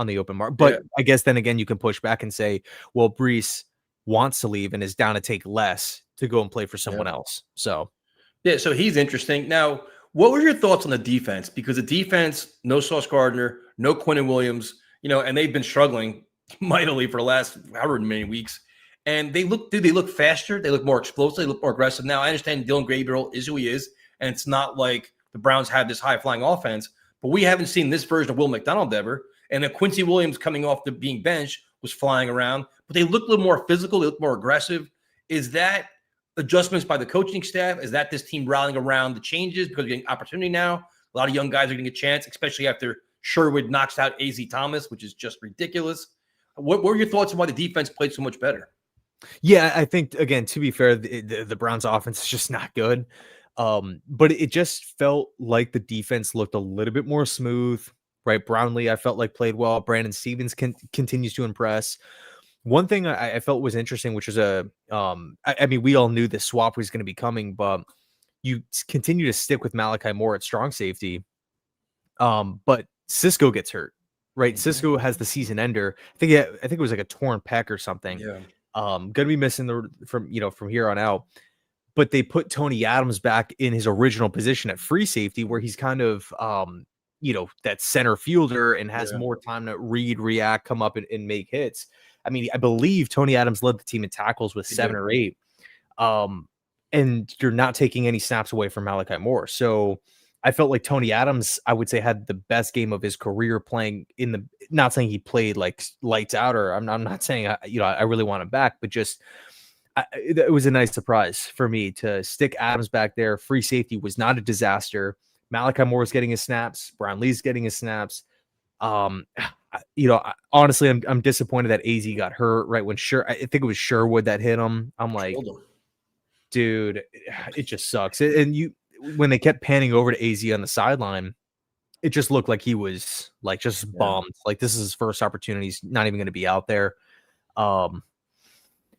the open market. But I guess then again, you can push back and say, well, Breece wants to leave and is down to take less to go and play for someone else. So so he's interesting. Now, what were your thoughts on the defense? Because the defense, no Sauce Gardner, no Quinnen Williams, and they've been struggling mightily for the last however many weeks. And they look faster, they look more explosive, they look more aggressive. Now, I understand Dylan Gabriel is who he is, and it's not like the Browns have this high-flying offense, but we haven't seen this version of Will McDonald ever. And then Quincy Williams coming off the being benched was flying around, but they look a little more physical, they look more aggressive. Is that adjustments by the coaching staff? Is that this team rallying around the changes because they're getting opportunity now? A lot of young guys are getting a chance, especially after Sherwood knocks out A.Z. Thomas, which is just ridiculous. What were your thoughts on why the defense played so much better? Yeah, I think, again, to be fair, the Browns offense is just not good. But it just felt like the defense looked a little bit more smooth, right? Brownlee, I felt like played well. Brandon Stevens continues to impress. One thing I felt was interesting, which was we all knew this swap was going to be coming, but you continue to stick with Malachi Moore at strong safety. But Cisco gets hurt, right? Mhm. Cisco has the season ender. I think it was like a torn pec or something. Yeah. Gonna be missing from here on out. But they put Tony Adams back in his original position at free safety, where he's kind of that center fielder and has more time to read, react, come up and make hits. I believe Tony Adams led the team in tackles with 7 or 8. And you're not taking any snaps away from Malachi Moore. So I felt like Tony Adams, I would say, had the best game of his career playing not saying he played like lights out, or I'm not saying, I really want him back, but just it was a nice surprise for me to stick Adams back there. Free safety was not a disaster. Malachi Moore is getting his snaps. Brownlee's getting his snaps. Honestly, I'm disappointed that AZ got hurt right when I think it was Sherwood that hit him. I'm like, dude, it just sucks. And when they kept panning over to AZ on the sideline, it just looked like he was like just bummed. Like, this is his first opportunity. He's not even going to be out there.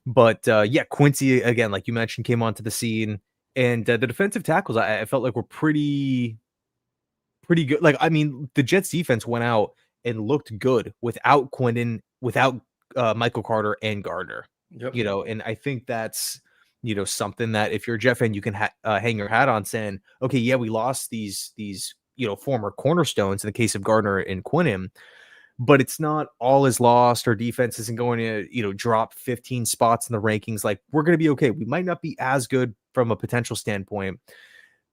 But Quincy, again, like you mentioned, came onto the scene, and the defensive tackles, I felt like were pretty good. Like, the Jets defense went out and looked good without Quinnen, without Michael Carter and Gardner. Yep. And I think that's something that if you're a Jet fan, you can hang your hat on, saying, okay, yeah, we lost these former cornerstones in the case of Gardner and Quinnen, but it's not all is lost. Our defense isn't going to, drop 15 spots in the rankings. Like, we're going to be okay. We might not be as good from a potential standpoint,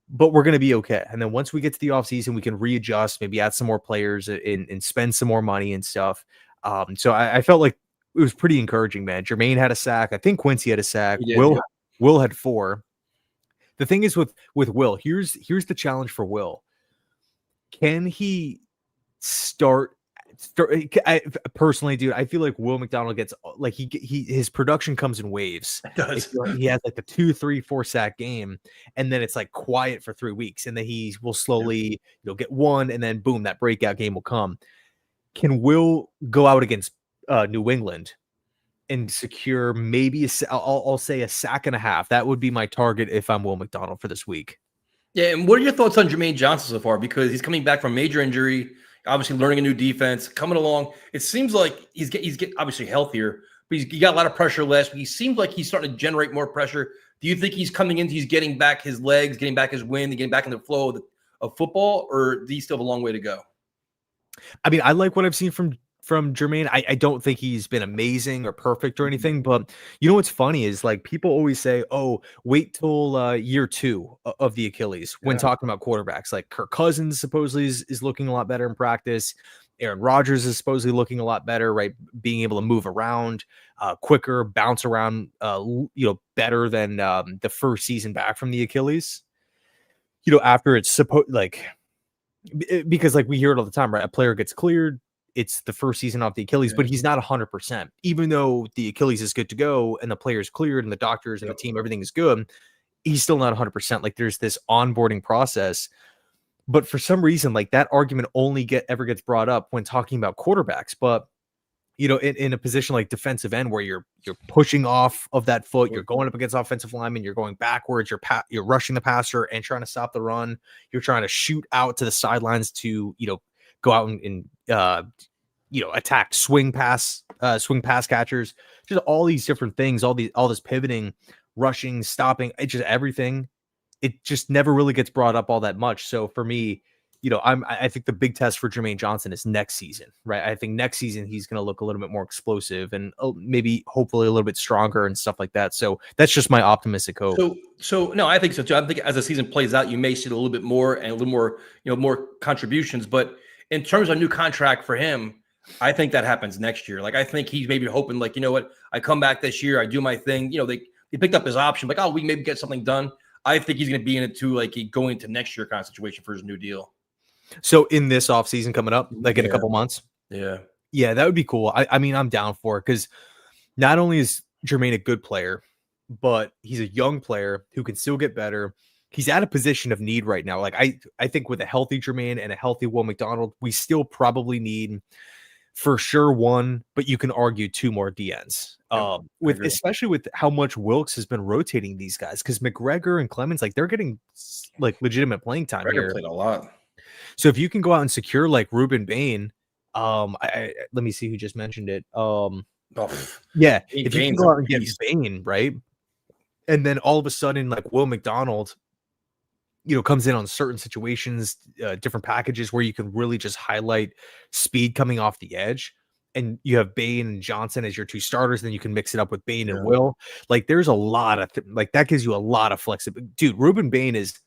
but we're going to be okay. And then once we get to the offseason, we can readjust, maybe add some more players and spend some more money and stuff. So I felt like it was pretty encouraging, man. Germaine had a sack. I think Quincy had a sack. Will had 4. The thing is with Will, here's the challenge for Will. Can he start? Personally, dude, I feel like Will McDonald gets like his production comes in waves. It does. He has like the 2, 3, 4 sack game, and then it's like quiet for 3 weeks, and then he will slowly get one, and then boom, that breakout game will come. Can Will go out against New England and secure maybe I'll say a sack and a half. That would be my target if I'm Will McDonald for this week. Yeah, and what are your thoughts on Germaine Johnson so far? Because he's coming back from major injury, obviously learning a new defense, coming along. It seems like he's getting obviously healthier, but he got a lot of pressure last week. He seems like he's starting to generate more pressure. Do you think he's coming in, he's getting back his legs, getting back his wind, getting back in the flow of football, or do you still have a long way to go? I mean, I like what I've seen from Germaine. I don't think he's been amazing or perfect or anything, but you know what's funny is like people always say, "Oh, wait till year 2 of the Achilles" when talking about quarterbacks. Like Kirk Cousins supposedly is looking a lot better in practice. Aaron Rodgers is supposedly looking a lot better, right? Being able to move around quicker, bounce around, better than the first season back from the Achilles. After it's supposed because like we hear it all the time, right? A player gets cleared, it's the first season off the Achilles, but he's not 100%. Even though the Achilles is good to go and the player's cleared and the doctors and the team, everything is good, he's still not 100%. Like there's this onboarding process. But for some reason, like that argument only ever gets brought up when talking about quarterbacks. But in a position like defensive end where you're pushing off of that foot, you're going up against offensive linemen, you're going backwards, you're rushing the passer and trying to stop the run, you're trying to shoot out to the sidelines to go out and attack swing pass catchers, just all these different things, all this pivoting, rushing, stopping, it's just everything. It just never really gets brought up all that much. So for me, I think the big test for Germaine Johnson is next season, right? I think next season he's going to look a little bit more explosive and maybe hopefully a little bit stronger and stuff like that. So that's just my optimistic hope. So no, I think so too. I think as the season plays out, you may see it a little bit more and a little more, more contributions. But in terms of a new contract for him, I think that happens next year. Like I think he's maybe hoping, like, you know what, I come back this year, I do my thing. They picked up his option, like, oh, we maybe get something done. I think he's going to be in it too, like going into next year kind of situation for his new deal. So in this offseason coming up, like in a couple months? Yeah, that would be cool. I mean, I'm down for it because not only is Germaine a good player, but he's a young player who can still get better. He's at a position of need right now. Like I think with a healthy Germaine and a healthy Will McDonald, we still probably need for sure one, but you can argue 2 more DNs. Especially with how much Wilkes has been rotating these guys, because McGregor and Clemens, like they're getting like legitimate playing time here. Played a lot. So if you can go out and secure like Ruben Bain, let me see who just mentioned it. If you can go out and get Bain, right? And then all of a sudden, like Will McDonald, comes in on certain situations, different packages where you can really just highlight speed coming off the edge. And you have Bain and Johnson as your 2 starters, then you can mix it up with Bain and Will. Like there's a lot of that gives you a lot of flexibility. Dude, Ruben Bain is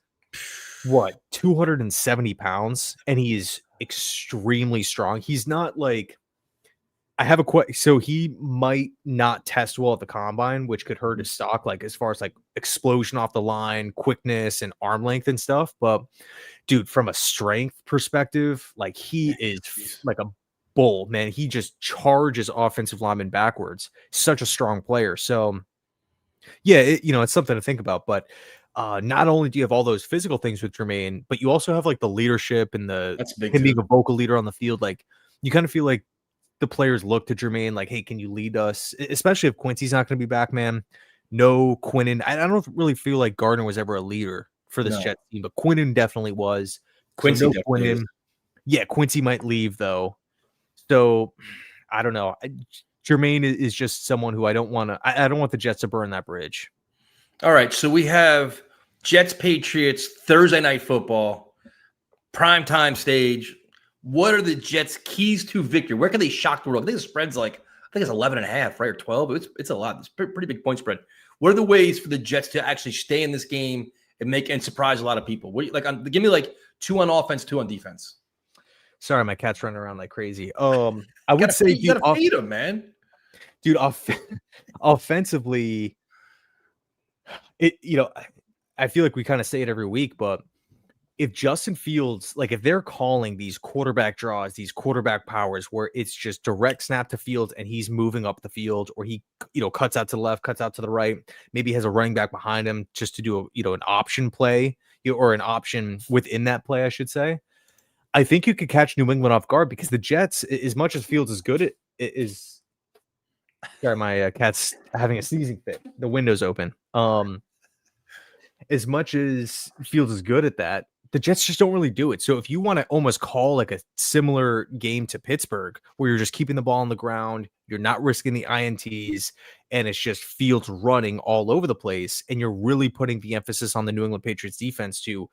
270 pounds, and he is extremely strong. He's not like I have a question. So he might not test well at the combine, which could hurt his stock, like as far as like explosion off the line, quickness, and arm length and stuff. But dude, from a strength perspective, like he is like a bull, man. He just charges offensive linemen backwards. Such a strong player. So yeah, it's something to think about. But not only do you have all those physical things with Germaine, but you also have like the leadership and him being a vocal leader on the field. Like you kind of feel like the players look to Germaine like, hey, can you lead us? Especially if Quincy's not going to be back, man. No Quinnen. I don't really feel like Gardner was ever a leader for this Jets team, but Quinnen definitely was. Quincy so definitely is. Yeah, Quincy might leave though. So I don't know. Germaine is just someone who I don't want the Jets to burn that bridge. All right, so we have Jets Patriots Thursday night football, primetime stage. What are the Jets' keys to victory? Where can they shock the world? I think the spread's I think it's 11.5, right, or 12. It's a lot. It's a pretty big point spread. What are the ways for the Jets to actually stay in this game and surprise a lot of people? Give me 2 on offense, 2 on defense. Sorry, my cat's running around like crazy. I would say you gotta feed him, man. Dude, offensively, I feel like we kind of say it every week, but if Justin Fields, like if they're calling these quarterback draws, these quarterback powers where it's just direct snap to Fields and he's moving up the field, or he, cuts out to the left, cuts out to the right, maybe has a running back behind him just to do an option play, or an option within that play, I should say. I think you could catch New England off guard, because the Jets, as much as Fields is good, Sorry, my cat's having a sneezing fit. The window's open. As much as Fields is good at that, the Jets just don't really do it. So if you want to almost call like a similar game to Pittsburgh, where you're just keeping the ball on the ground, you're not risking the INTs, and it's just Fields running all over the place, and you're really putting the emphasis on the New England Patriots defense to,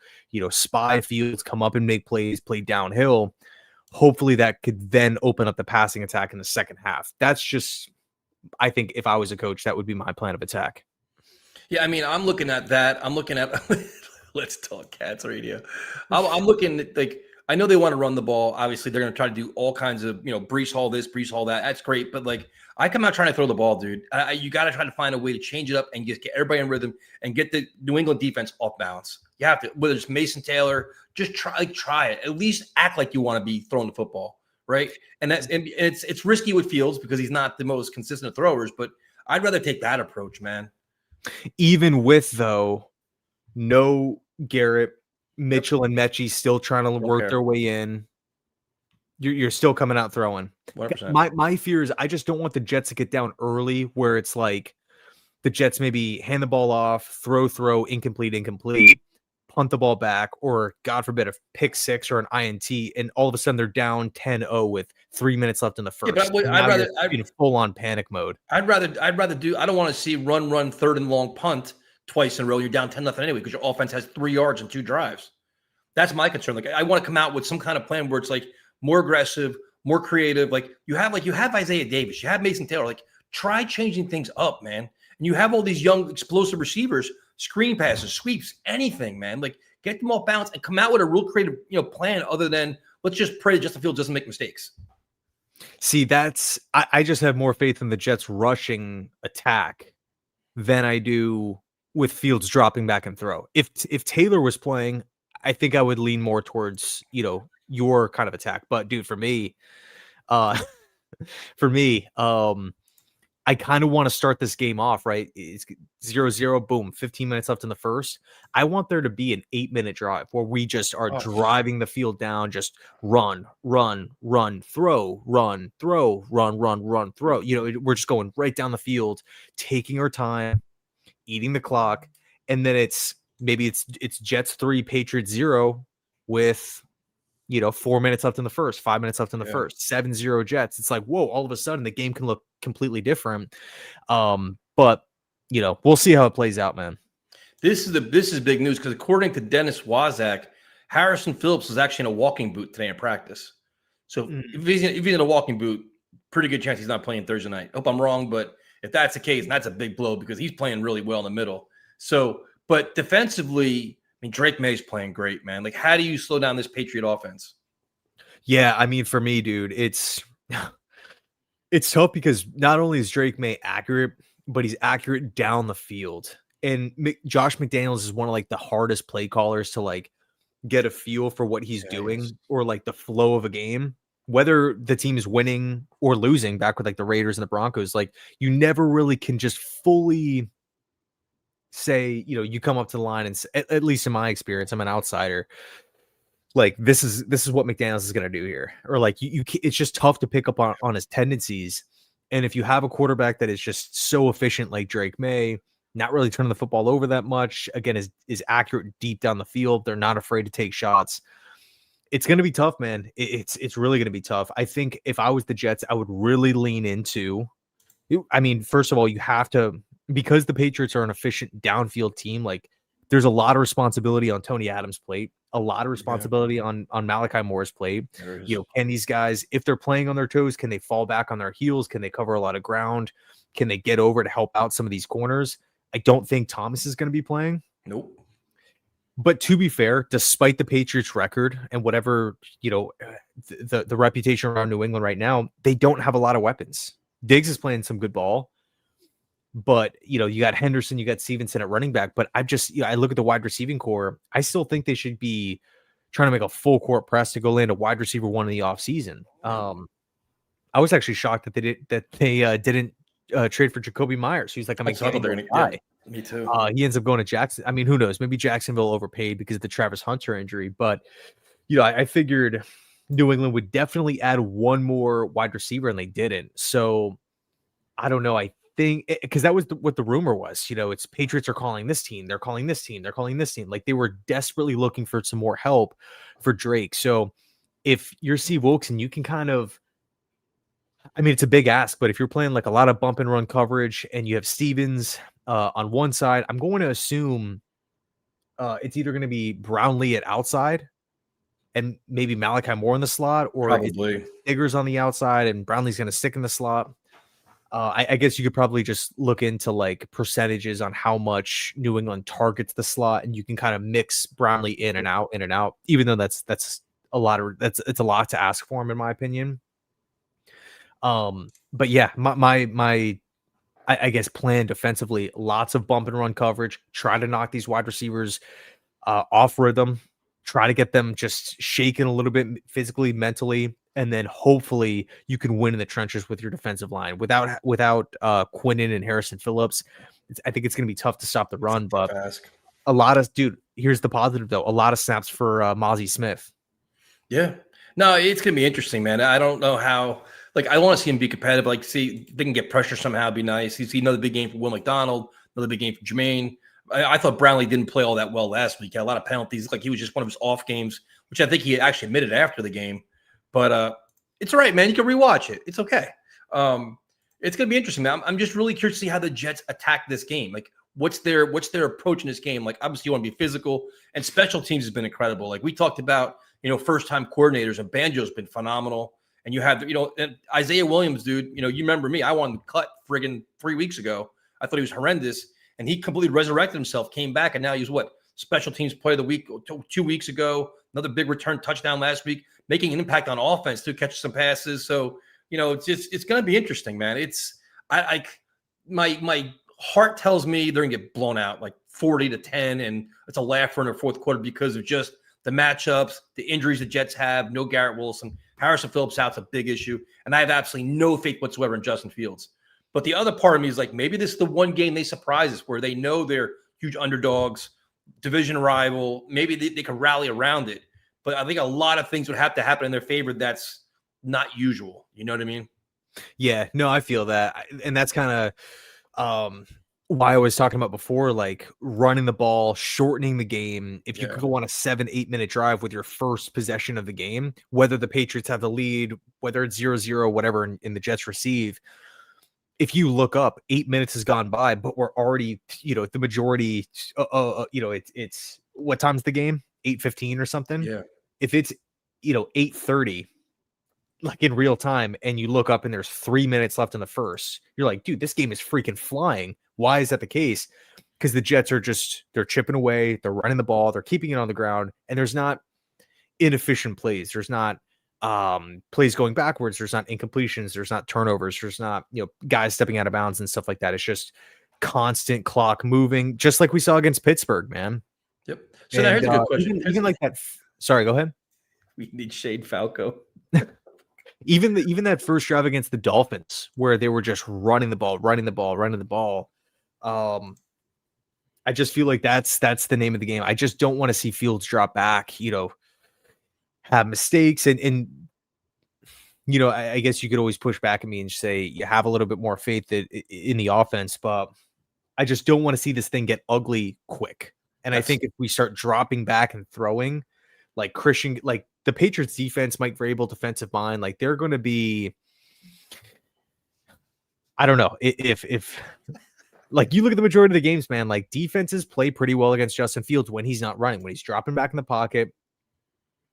spy Fields, come up and make plays, play downhill. Hopefully that could then open up the passing attack in the second half. That's just, I think if I was a coach, that would be my plan of attack. Yeah, I mean, I'm looking at that. I'm looking at Let's Talk Cats radio. I'm looking at, like, I know they want to run the ball. Obviously, they're going to try to do all kinds of, Breece Hall this, Breece Hall that. That's great. But, like, I come out trying to throw the ball, dude. You got to try to find a way to change it up and just get everybody in rhythm and get the New England defense off balance. You have to, whether it's Mason Taylor, just try it. At least act like you want to be throwing the football, right? And it's risky with Fields because he's not the most consistent of throwers, but I'd rather take that approach, man. Even with, though, no Garrett, Mitchell and Mechie still trying to work their way in, you're still coming out throwing. 100%. My fear is I just don't want the Jets to get down early where it's like the Jets maybe hand the ball off, throw, incomplete, punt the ball back, or God forbid a pick six or an INT, and all of a sudden they're down 10-0 with 3 minutes left in the first. Yeah, but I'd rather be in full on panic mode. I'd rather do. I don't want to see run third and long punt twice in a row. You're down 10-0 anyway because your offense has 3 yards and 2 drives. That's my concern. Like, I want to come out with some kind of plan where it's like more aggressive, more creative. Like you have Isaiah Davis, you have Mason Taylor. Like, try changing things up, man. And you have all these young explosive receivers, screen passes, sweeps, anything, man. Like, get them off balance and come out with a real creative, plan other than let's just pray that Justin Fields doesn't make mistakes. See, I just have more faith in the Jets rushing attack than I do with Fields dropping back and throw. If Taylor was playing, I think I would lean more towards, your kind of attack. But dude, for me, I kind of want to start this game off, right? It's 0-0, boom, 15 minutes left in the first. I want there to be an 8-minute drive where we just are driving the field down, just run, throw, run, throw. We're just going right down the field, taking our time, eating the clock. And then it's Jets 3, Patriots 0 with 4 minutes left in the first, 5 minutes left in the first, 7-0 Jets. It's like, whoa, all of a sudden the game can look completely different. But we'll see how it plays out, man. This is big news because according to Dennis Waszak, Harrison Phillips is actually in a walking boot today in practice. So if he's in a walking boot, pretty good chance he's not playing Thursday night. Hope I'm wrong, but if that's the case, that's a big blow because he's playing really well in the middle. So, but defensively, I mean, Drake May's playing great, man. Like, how do you slow down this Patriot offense? Yeah, I mean, for me, dude, it's tough because not only is Drake May accurate, but he's accurate down the field. And Josh McDaniels is one of like the hardest play callers to like get a feel for what he's doing or like the flow of a game, whether the team is winning or losing. Back with like the Raiders and the Broncos, like you never really can just fully say, you come up to the line and at least in my experience, I'm an outsider. Like this is what McDaniels is going to do here. Or like it's just tough to pick up on his tendencies. And if you have a quarterback that is just so efficient, like Drake May, not really turning the football over that much, again, is accurate deep down the field. They're not afraid to take shots. It's going to be tough, man. It's really going to be tough. I think if I was the Jets, I would really lean into, I mean, first of all, you have to, because the Patriots are an efficient downfield team, like there's a lot of responsibility on Tony Adams' plate, a lot of responsibility on Malachi Moore's plate. Can these guys, if they're playing on their toes, can they fall back on their heels? Can they cover a lot of ground? Can they get over to help out some of these corners? I don't think Thomas is going to be playing. Nope. But to be fair, despite the Patriots record and whatever, the reputation around New England right now, they don't have a lot of weapons. Diggs is playing some good ball. But, you got Henderson, you got Stevenson at running back. But I look at the wide receiving core. I still think they should be trying to make a full court press to go land a wide receiver one in the offseason. I was actually shocked that they didn't trade for Jacoby Myers. He's like, I'm excited. Yeah, me too. He ends up going to Jackson. I mean, who knows? Maybe Jacksonville overpaid because of the Travis Hunter injury. But, I figured New England would definitely add one more wide receiver, and they didn't. So I don't know. I think because that was what the rumor was. It's Patriots are calling this team. They're calling this team. They're calling this team. Like they were desperately looking for some more help for Drake. So if you're Steve Wilkes and you can kind of, I mean, it's a big ask, but if you're playing like a lot of bump and run coverage and you have Stevens on one side, I'm going to assume it's either going to be Brownlee at outside and maybe Malachi Moore in the slot, or it's Probably. Diggers on the outside and Brownlee's going to stick in the slot. I guess you could probably just look into like percentages on how much New England targets the slot, and you can kind of mix Brownlee in and out, even though that's it's a lot to ask for him, in my opinion. But yeah, I guess plan defensively, lots of bump and run coverage, try to knock these wide receivers off rhythm, try to get them just shaken a little bit physically, mentally, and then hopefully you can win in the trenches with your defensive line. Without Quinnen and Harrison Phillips, I think it's going to be tough to stop the run. But here's the positive though: a lot of snaps for Mozzie Smith. Yeah, no, it's going to be interesting, man. I don't know how. Like, I want to see him be competitive. Like, see if they can get pressure somehow. It'd be nice. You see another big game for Will McDonald, another big game for Germaine. I thought Brownlee didn't play all that well last week. He had a lot of penalties. Like, he was just one of his off games, which I think he actually admitted after the game. But it's all right, man. You can rewatch it. It's okay. It's going to be interesting, man. I'm just really curious to see how the Jets attack this game. Like, what's their approach in this game? Like, obviously, you want to be physical, and special teams has been incredible. Like, we talked about, first-time coordinators, and Banjo's been phenomenal. And you have, and Isaiah Williams, dude, you remember me. I wanted him cut friggin' 3 weeks ago. I thought he was horrendous. And he completely resurrected himself, came back, and now he's special teams player of the week 2 weeks ago. Another big return touchdown last week, making an impact on offense to catch some passes. So, it's going to be interesting, man. My heart tells me they're going to get blown out like 40-10, and it's a laugher in the fourth quarter because of just the matchups, the injuries the Jets have, no Garrett Wilson. Harrison Phillips out's a big issue, and I have absolutely no faith whatsoever in Justin Fields. But the other part of me is like, maybe this is the one game they surprise us where they know they're huge underdogs, division rival. Maybe they can rally around it. But I think a lot of things would have to happen in their favor that's not usual. You know what I mean? Yeah, no, I feel that. And that's kind of why I was talking about before, like running the ball, shortening the game. If you could go on a 7-8 minute drive with your first possession of the game, whether the Patriots have the lead, whether it's 0-0, whatever, and the Jets receive, if you look up, 8 minutes has gone by, but we're already, the majority, it's what time's the game? 8:15 or something. Yeah. If it's, 8:30, like in real time, and you look up and there's 3 minutes left in the first, you're like, dude, this game is freaking flying. Why is that the case? Because the Jets are they're chipping away, they're running the ball, they're keeping it on the ground, and there's not inefficient plays. There's not plays going backwards. There's not incompletions. There's not turnovers. There's not, guys stepping out of bounds and stuff like that. It's just constant clock moving, just like we saw against Pittsburgh, man. Yep. So now here's a good question. Even like that. Sorry, go ahead. We need Shade Falco. Even that first drive against the Dolphins, where they were just running the ball. I just feel like that's the name of the game. I just don't want to see Fields drop back, have mistakes, and I guess you could always push back at me and say you have a little bit more faith in the offense, but I just don't want to see this thing get ugly quick. And I think if we start dropping back and throwing, like Christian, like the Patriots defense, Mike Vrabel defensive mind, like they're going to be, I don't know, if like you look at the majority of the games, man, like defenses play pretty well against Justin Fields when he's not running, when he's dropping back in the pocket.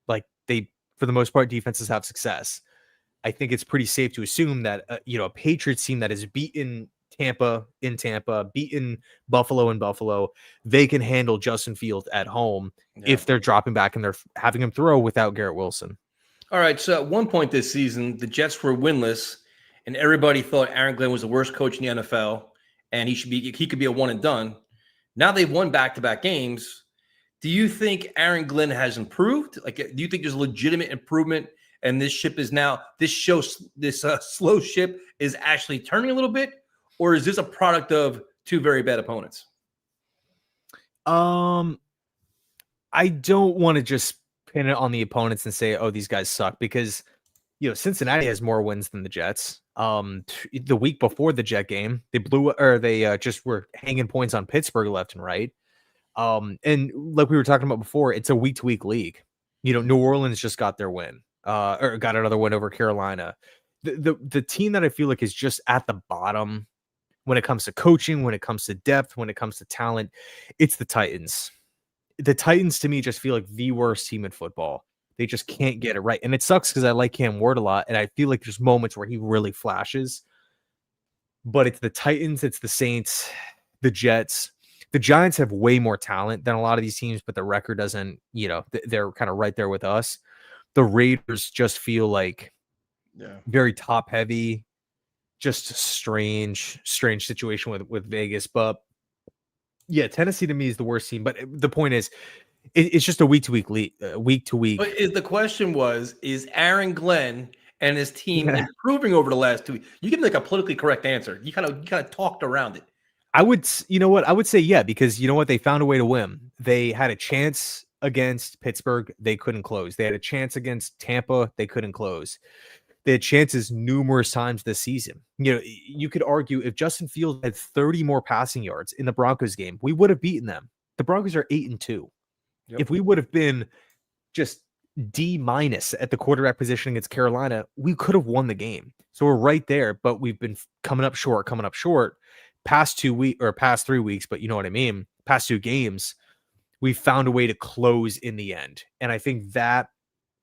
Like they, for the most part, defenses have success. I think it's pretty safe to assume that, a Patriots team that has beaten Tampa in Tampa, beaten Buffalo in Buffalo, they can handle Justin Fields at home if they're dropping back and they're having him throw without Garrett Wilson. All right. So at one point this season, the Jets were winless, and everybody thought Aaron Glenn was the worst coach in the NFL, and he could be a one and done. Now they've won back-to-back games. Do you think Aaron Glenn has improved? Like, do you think there's a legitimate improvement? And this ship is now slow ship is actually turning a little bit, or is this a product of two very bad opponents? I don't want to just pin it on the opponents and say, oh, these guys suck, because Cincinnati has more wins than the Jets. The week before the Jet game, they just were hanging points on Pittsburgh left and right. And like we were talking about before, it's a week to week league. New Orleans just got their win, or got another win over Carolina. The team that I feel like is just at the bottom when it comes to coaching, when it comes to depth, when it comes to talent, it's the Titans. The Titans to me just feel like the worst team in football. They just can't get it right. And it sucks because I like Cam Ward a lot. And I feel like there's moments where he really flashes. But it's the Titans, it's the Saints, the Jets. The Giants have way more talent than a lot of these teams, but the record doesn't, they're kind of right there with us. The Raiders just feel like very top heavy, just a strange situation with Vegas. But yeah, Tennessee to me is the worst team. But the point is, it's just a week to week. But the question was, is Aaron Glenn and his team improving over the last 2 weeks? You give like a politically correct answer. You kind of talked around it. I would say yeah, because they found a way to win. They had a chance against Pittsburgh, they couldn't close. They had a chance against Tampa, they couldn't close. They had chances numerous times this season. You could argue if Justin Fields had 30 more passing yards in the Broncos game, we would have beaten them. The Broncos are 8-2. Yep. If we would have been just D- at the quarterback position against Carolina, we could have won the game. So we're right there, but we've been coming up short. Past 3 weeks, but you know what I mean? Past 2 games, we found a way to close in the end. And I think that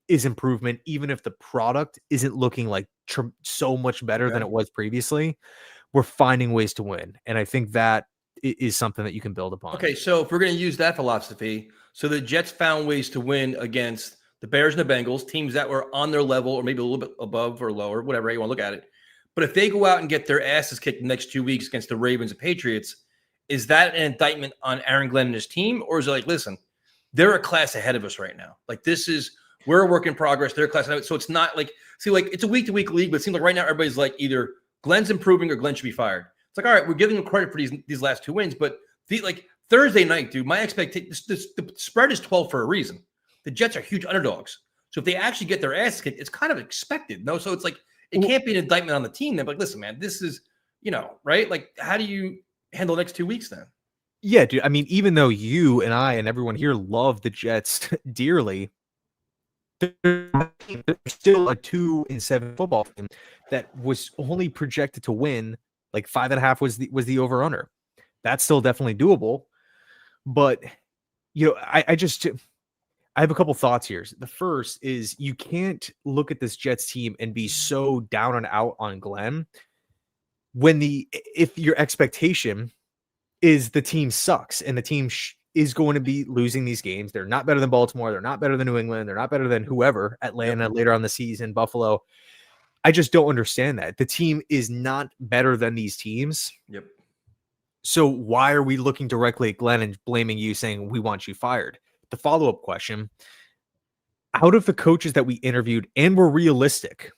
is improvement, even if the product isn't looking like so much better than it was previously. We're finding ways to win. And I think that is something that you can build upon. Okay, so if we're going to use that philosophy, so the Jets found ways to win against the Bears and the Bengals, teams that were on their level or maybe a little bit above or lower, whatever you want to look at it. But if they go out and get their asses kicked the next 2 weeks against the Ravens and Patriots, is that an indictment on Aaron Glenn and his team? Or is it like, listen, they're a class ahead of us right now. Like we're a work in progress. They're a class ahead. So it's not like, it's a week-to-week league, but it seems like right now everybody's like either Glenn's improving or Glenn should be fired. It's like, all right, we're giving him credit for these last 2 wins, but Thursday night, dude, my expectation, the spread is 12 for a reason. The Jets are huge underdogs. So if they actually get their ass kicked, it's kind of expected. No, so it's like, it can't be an indictment on the team. They're like, listen, man, this is, right? Like, how do you handle the next 2 weeks then? Yeah, dude. I mean, even though you and I and everyone here love the Jets dearly, they're still a 2-7 football team that was only projected to win like 5.5 was the over under. That's still definitely doable. But I have a couple thoughts here. The first is you can't look at this Jets team and be so down and out on Glenn if your expectation is the team sucks and the team is going to be losing these games. They're not better than Baltimore. They're not better than New England. They're not better than whoever, Atlanta later on the season, Buffalo. I just don't understand that. The team is not better than these teams. Yep. So why are we looking directly at Glenn and blaming you, saying we want you fired? The follow-up question, out of the coaches that we interviewed and were realistic,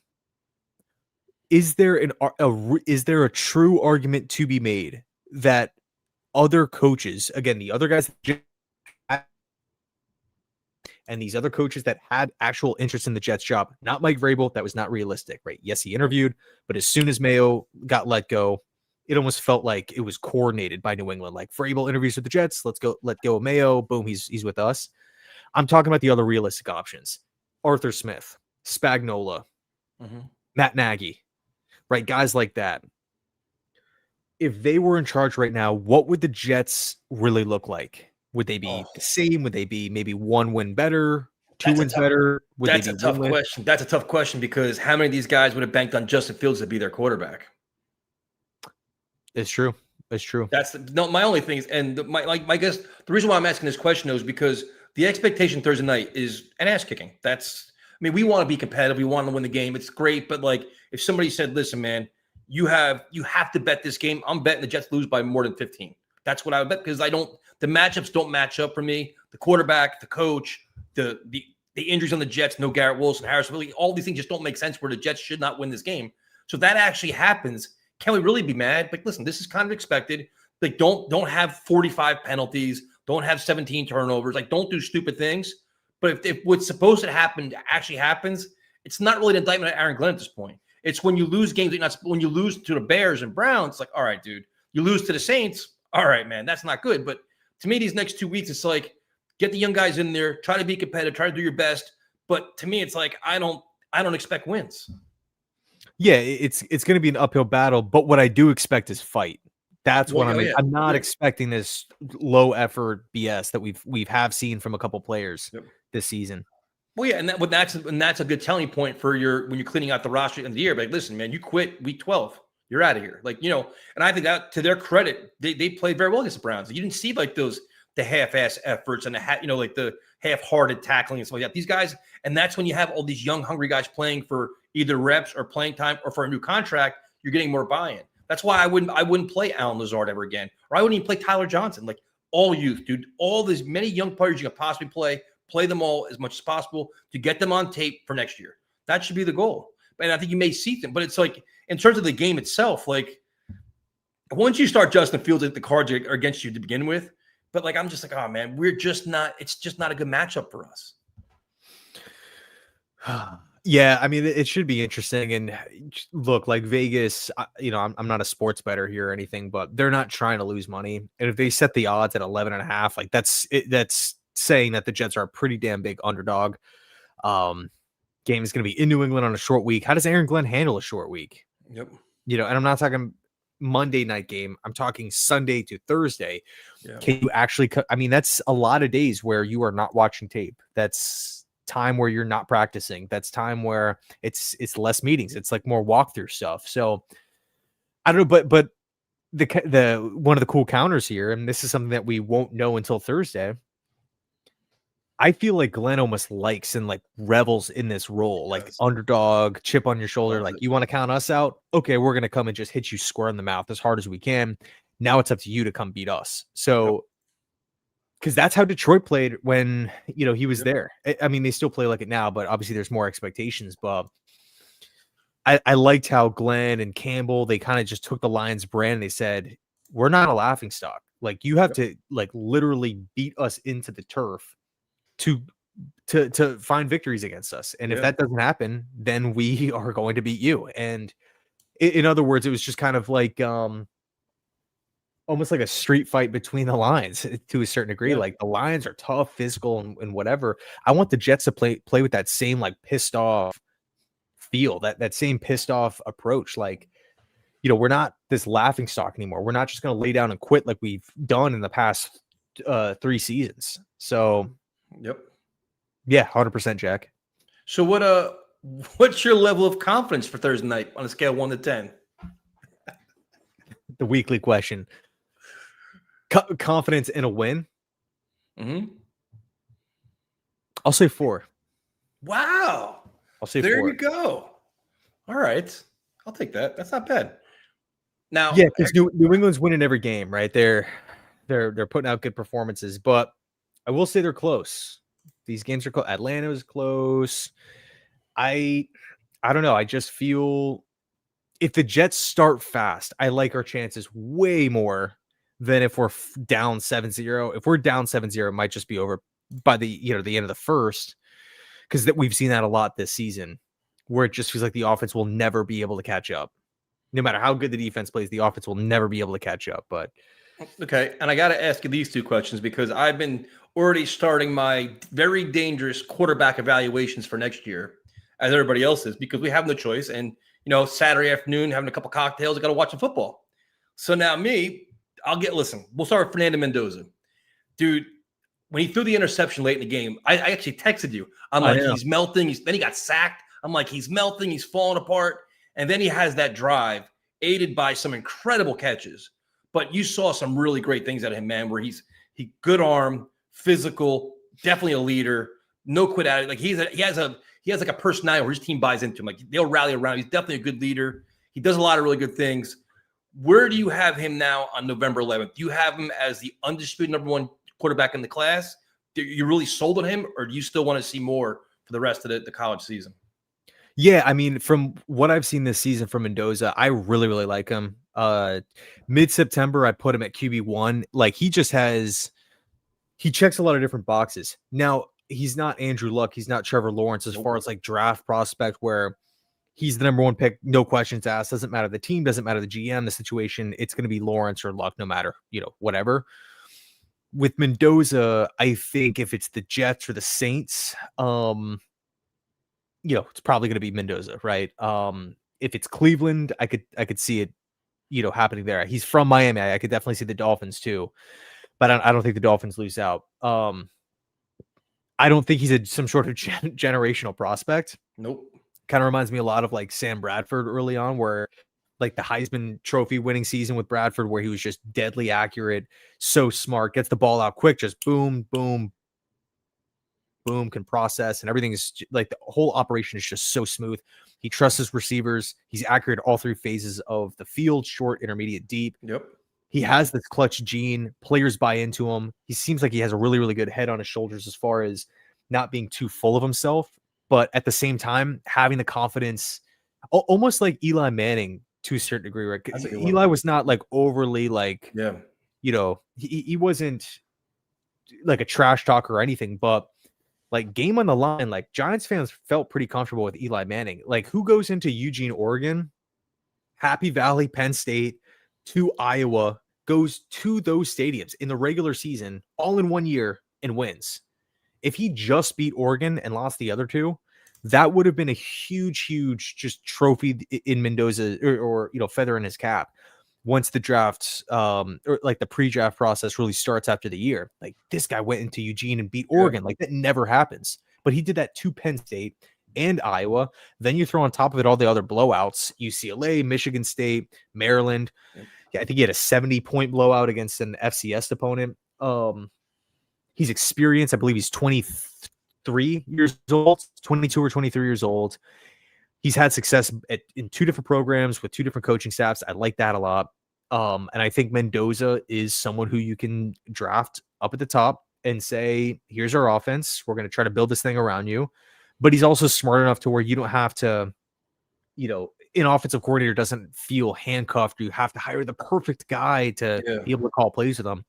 is there a true argument to be made that other coaches, again, the other guys and these other coaches that had actual interest in the Jets job, not Mike Vrabel, that was not realistic, right? Yes, he interviewed, but as soon as Mayo got let go, it almost felt like it was coordinated by New England. Like Vrabel interviews with the Jets, let go of Mayo, boom, he's with us. I'm talking about the other realistic options. Arthur Smith, Spagnuolo, Matt Nagy, right? Guys like that. If they were in charge right now, what would the Jets really look like? Would they be the same? Would they be maybe 1 win better, 2 wins better? That's a tough question. That's a tough question because how many of these guys would have banked on Justin Fields to be their quarterback? It's true. It's true. My only thing is, and my guess, the reason why I'm asking this question is because the expectation Thursday night is an ass kicking. We want to be competitive. We want to win the game. It's great. But like, if somebody said, listen, man, you have to bet this game. I'm betting the Jets lose by more than 15. That's what I would bet because the matchups don't match up for me. The quarterback, the coach, the injuries on the Jets, no Garrett Wilson, Harris, really, all these things just don't make sense where the Jets should not win this game. So if that actually happens, can we really be mad? Like, listen, this is kind of expected. Like, don't have 45 penalties. Don't have 17 turnovers. Like, don't do stupid things. But if what's supposed to happen actually happens, It's not really an indictment of Aaron Glenn at this point. It's when you lose games, when you lose to the Bears and Browns, it's like, all right, dude, you lose to the Saints. All right, man, that's not good. But to me, these next 2 weeks, it's like, get the young guys in there, try to be competitive, try to do your best. But to me, it's like, I don't expect wins. Yeah, it's going to be an uphill battle, but what I do expect is fight. That's what I'm not expecting this low effort BS that we've seen from a couple players this season. Well, yeah, and that's a good telling point for when you're cleaning out the roster at the end of the year. Like, listen, man, you quit week 12, you're out of here. Like, and I think that to their credit, they played very well against the Browns. You didn't see like the half-ass efforts and like the half-hearted tackling and stuff like that. These guys, and that's when you have all these young, hungry guys playing for either reps or playing time or for a new contract. You're getting more buy-in. That's why I wouldn't play Allen Lazard ever again, or I wouldn't even play Tyler Johnson. Like, all youth, dude, all these many young players you can possibly play them all as much as possible to get them on tape for next year. That should be the goal. And I think you may see them, but it's like, in terms of the game itself, like, once you start Justin Fields, the cards are against you to begin with. But like, I'm just like, oh man, it's just not a good matchup for us. Yeah, I mean, it should be interesting. And look, like Vegas, I'm not a sports bettor here or anything, but they're not trying to lose money. And if they set the odds at 11.5, like that's saying that the Jets are a pretty damn big underdog. Game is going to be in New England on a short week. How does Aaron Glenn handle a short week? Yep. And I'm not talking Monday night game. I'm talking Sunday to Thursday. Yeah. Can you actually, that's a lot of days where you are not watching tape. That's time where you're not practicing. That's time where it's less meetings. It's like more walkthrough stuff. So I don't know, but the one of the cool counters here, and this is something that we won't know until Thursday, I feel like Glenn almost likes and like revels in this role, like underdog, chip on your shoulder. Like, you want to count us out? Okay, we're going to come and just hit you square in the mouth as hard as we can. Now it's up to you to come beat us. So, because that's how Detroit played when, he was there. I mean, they still play like it now, but obviously there's more expectations. But I liked how Glenn and Campbell, they kind of just took the Lions brand. And they said, we're not a laughing stock. Like, you have to like literally beat us into the turf to find victories against us. And if that doesn't happen, then we are going to beat you. And in other words, it was just kind of like almost like a street fight between the Lions to a certain degree. Like, the Lions are tough, physical, and whatever. I want the Jets to play with that same like pissed off feel, that same pissed off approach. Like, we're not this laughing stock anymore. We're not just going to lay down and quit like we've done in the past 3 seasons. So, yeah, 100%, Jack. So what's your level of confidence for Thursday night on a scale of 1 to 10? The weekly question. Confidence in a win? Mm-hmm. I'll say 4. Wow. I'll say there 4. You go. All right. I'll take that. That's not bad. Now, yeah, because New England's winning every game, right? They're putting out good performances, but I will say they're close. These games are close. Atlanta was close. I don't know. I just feel if the Jets start fast, I like our chances way more than if we're down 7-0. If we're down 7-0, it might just be over by the end of the first, because we've seen that a lot this season, where it just feels like the offense will never be able to catch up. No matter how good the defense plays, the offense will never be able to catch up. But okay, and I got to ask you these 2 questions because I've been already starting my very dangerous quarterback evaluations for next year, as everybody else is, because we have no choice. And, Saturday afternoon, having a couple cocktails, I got to watch some football. So now listen, we'll start with Fernando Mendoza. Dude, when he threw the interception late in the game, I actually texted you. I'm like, he's melting. Then he got sacked. I'm like, he's melting. He's falling apart. And then he has that drive aided by some incredible catches. But you saw some really great things out of him, man, where he good arm, physical, definitely a leader, no quit attitude. Like, he has like a personality where his team buys into him. Like, they'll rally around. He's definitely a good leader. He does a lot of really good things. Where do you have him now on November 11th? Do you have him as the undisputed number 1 quarterback in the class? Do you really sold on him, or do you still want to see more for the rest of the college season? Yeah, I mean, from what I've seen this season from Mendoza, I really, really like him. Mid-September, I put him at QB1. Like, he checks a lot of different boxes. Now, he's not Andrew Luck. He's not Trevor Lawrence as far as like draft prospect where he's the number one pick, no questions asked. Doesn't matter the team, doesn't matter the GM, the situation. It's going to be Lawrence or Luck, no matter, whatever. With Mendoza, I think if it's the Jets or the Saints, it's probably going to be Mendoza, right? If it's Cleveland, I could see it, happening there. He's from Miami. I could definitely see the Dolphins too, but I don't think the Dolphins lose out. I don't think he's some sort of generational prospect. Nope. Kind of reminds me a lot of like Sam Bradford early on, where like the Heisman Trophy winning season with Bradford, where he was just deadly accurate, so smart, gets the ball out quick, just boom, boom, boom, can process, and everything is like the whole operation is just so smooth. He trusts his receivers. He's accurate all three phases of the field, short, intermediate, deep. Yep. He has this clutch gene. Players buy into him. He seems like he has a really, really good head on his shoulders as far as not being too full of himself, but at the same time, having the confidence, almost like Eli Manning to a certain degree, right? Eli was not like overly like, he wasn't like a trash talker or anything, but like game on the line, like Giants fans felt pretty comfortable with Eli Manning. Like who goes into Eugene, Oregon, Happy Valley, Penn State, to Iowa, goes to those stadiums in the regular season all in 1 year and wins. If he just beat Oregon and lost the other two, that would have been a huge just trophy in Mendoza or feather in his cap once the draft or like the pre-draft process really starts after the year. Like this guy went into Eugene and beat Oregon. Like that never happens. But he did that to Penn State and Iowa. Then you throw on top of it all the other blowouts, UCLA, Michigan State, Maryland. Yeah, I think he had a 70-point blowout against an FCS opponent. He's experienced. I believe he's 23 years old, 22 or 23 years old. He's had success in two different programs with two different coaching staffs. I like that a lot. And I think Mendoza is someone who you can draft up at the top and say, here's our offense. We're going to try to build this thing around you. But he's also smart enough to where you don't have to, an offensive coordinator doesn't feel handcuffed. You have to hire the perfect guy to be able to call plays with them.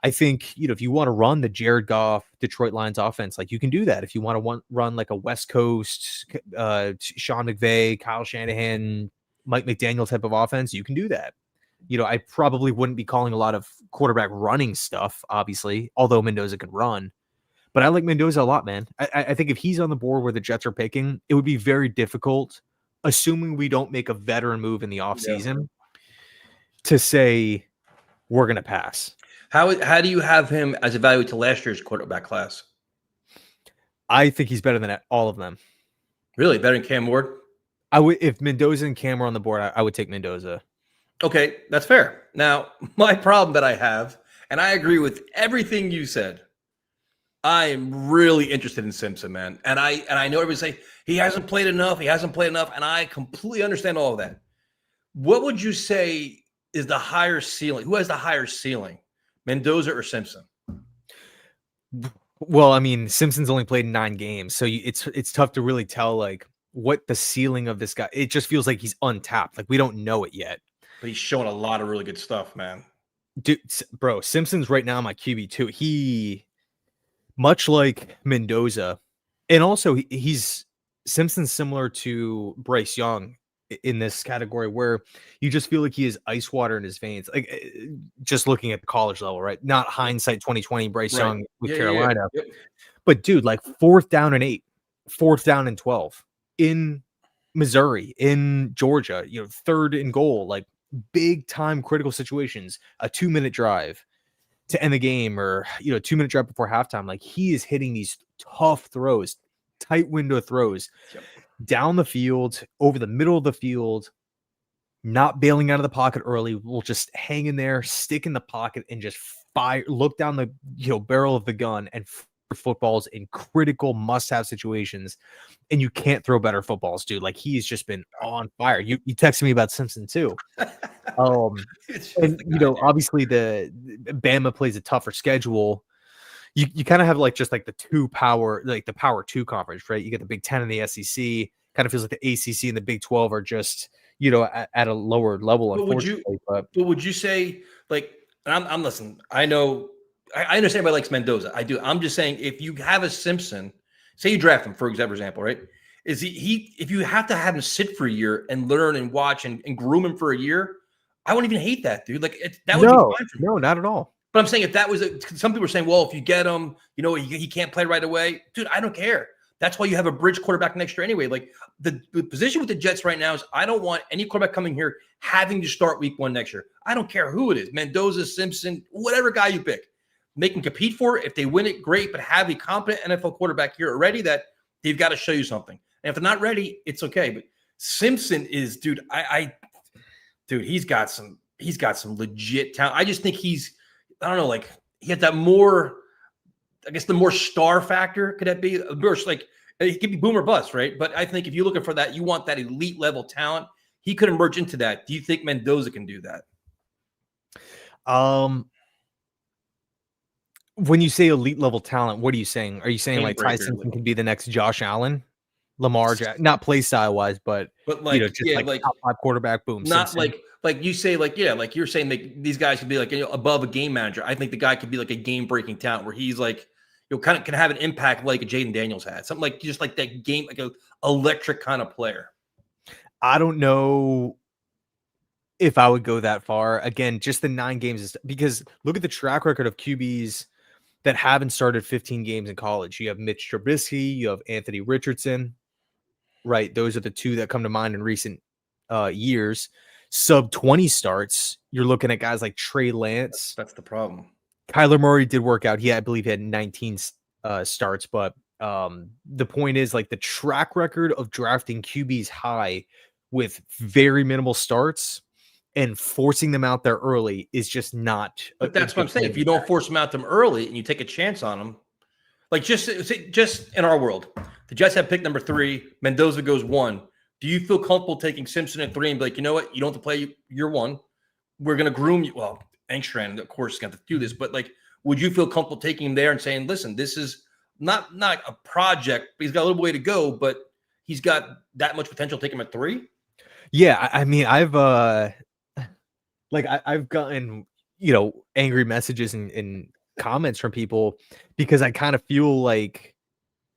I think, if you want to run the Jared Goff Detroit Lions offense, like you can do that. If you want to run like a West Coast, Sean McVay, Kyle Shanahan, Mike McDaniel type of offense, you can do that. I probably wouldn't be calling a lot of quarterback running stuff, obviously, although Mendoza can run. But I like Mendoza a lot, man. I think if he's on the board where the Jets are picking, it would be very difficult, assuming we don't make a veteran move in the offseason, to say we're going to pass. How do you have him as evaluated to last year's quarterback class? I think he's better than all of them. Really? Better than Cam Ward? I would, if Mendoza and Cam were on the board, I would take Mendoza. Okay, that's fair. Now, my problem that I have, and I agree with everything you said, I am really interested in Simpson, man. And I know everybody say he hasn't played enough, and I completely understand all of that. What would you say is the higher ceiling? Who has the higher ceiling? Mendoza or Simpson? Well, I mean, Simpson's only played 9 games, so it's tough to really tell like what the ceiling of this guy. It just feels like he's untapped. Like we don't know it yet. But he's showing a lot of really good stuff, man. Dude, bro, Simpson's right now my QB2. He, much like Mendoza, and also he's Simpson's similar to Bryce Young in this category where you just feel like he has ice water in his veins, like just looking at the college level, right? Not hindsight 2020 Bryce Young with Carolina. Yep. But dude, like 4th down and 8, 4th down and 12 in Missouri, in Georgia, 3rd and goal, like big time critical situations, a 2-minute drive to end the game, or 2-minute drive before halftime. Like he is hitting these tough throws, tight window throws. Yep. Down the field, over the middle of the field, not bailing out of the pocket early. Will just hang in there, stick in the pocket, and just fire. Look down the barrel of the gun and fire footballs in critical must-have situations. And you can't throw better footballs, dude. Like he's just been on fire. You texted me about Simpson too. And obviously the Bama plays a tougher schedule. You kind of have like just like the the power 2 conference, right? You get the Big 10 and the SEC. Kind of feels like the ACC and the Big 12 are just at a lower level. But would you say like? And I'm listening. I know I understand everybody likes Mendoza. I do. I'm just saying, if you have a Simpson, say you draft him, for example, right? Is he if you have to have him sit for a year and learn and watch and groom him for a year, I wouldn't even hate that, dude. Like that would be fine for me. No, not at all. But I'm saying if that was some people are saying, well, if you get him, he can't play right away. Dude, I don't care. That's why you have a bridge quarterback next year anyway. Like the position with the Jets right now is I don't want any quarterback coming here having to start week 1 next year. I don't care who it is, Mendoza, Simpson, whatever guy you pick. Make them compete for it. If they win it, great. But have a competent NFL quarterback here already that they've got to show you something. And if they're not ready, it's okay. But Simpson is, dude, dude, he's got some legit talent. I just think I don't know, like he has that more, I guess the more star factor. Could that be a burst? Like it could be boom or bust, right? But I think if you're looking for that, you want that elite level talent. He could emerge into that. Do you think Mendoza can do that? When you say elite level talent, what are you saying? Are you saying like Ty Simpson can be the next Josh Allen? Lamar, not play style wise, but like top 5 quarterback. Boom. Not Simpson. like you say, like you're saying that these guys could be like above a game manager. I think the guy could be like a game breaking talent where he's like kind of can have an impact like a Jaden Daniels had, something like just like that game, like a electric kind of player. I don't know if I would go that far. Again, just the 9 games is because look at the track record of QBs that haven't started 15 games in college. You have Mitch Trubisky, you have Anthony Richardson, right? Those are the 2 that come to mind in recent years. Sub 20 starts. You're looking at guys like Trey Lance. That's the problem. Kyler Murray did work out. I believe he had 19 starts, but the point is like the track record of drafting QBs high with very minimal starts and forcing them out there early is just not. But that's what I'm saying. If you don't force them out them early and you take a chance on them, like just in our world, the Jets have pick number 3. Mendoza goes 1. Do you feel comfortable taking Simpson at 3 and be like, you know what? You don't have to play year 1. We're going to groom you. Well, Engstrand, of course, is going to have to do this, but like, would you feel comfortable taking him there and saying, listen, this is not a project, but he's got a little way to go, but he's got that much potential. Take him at 3? Yeah. I mean, I've gotten, angry messages and comments from people because I kind of feel like,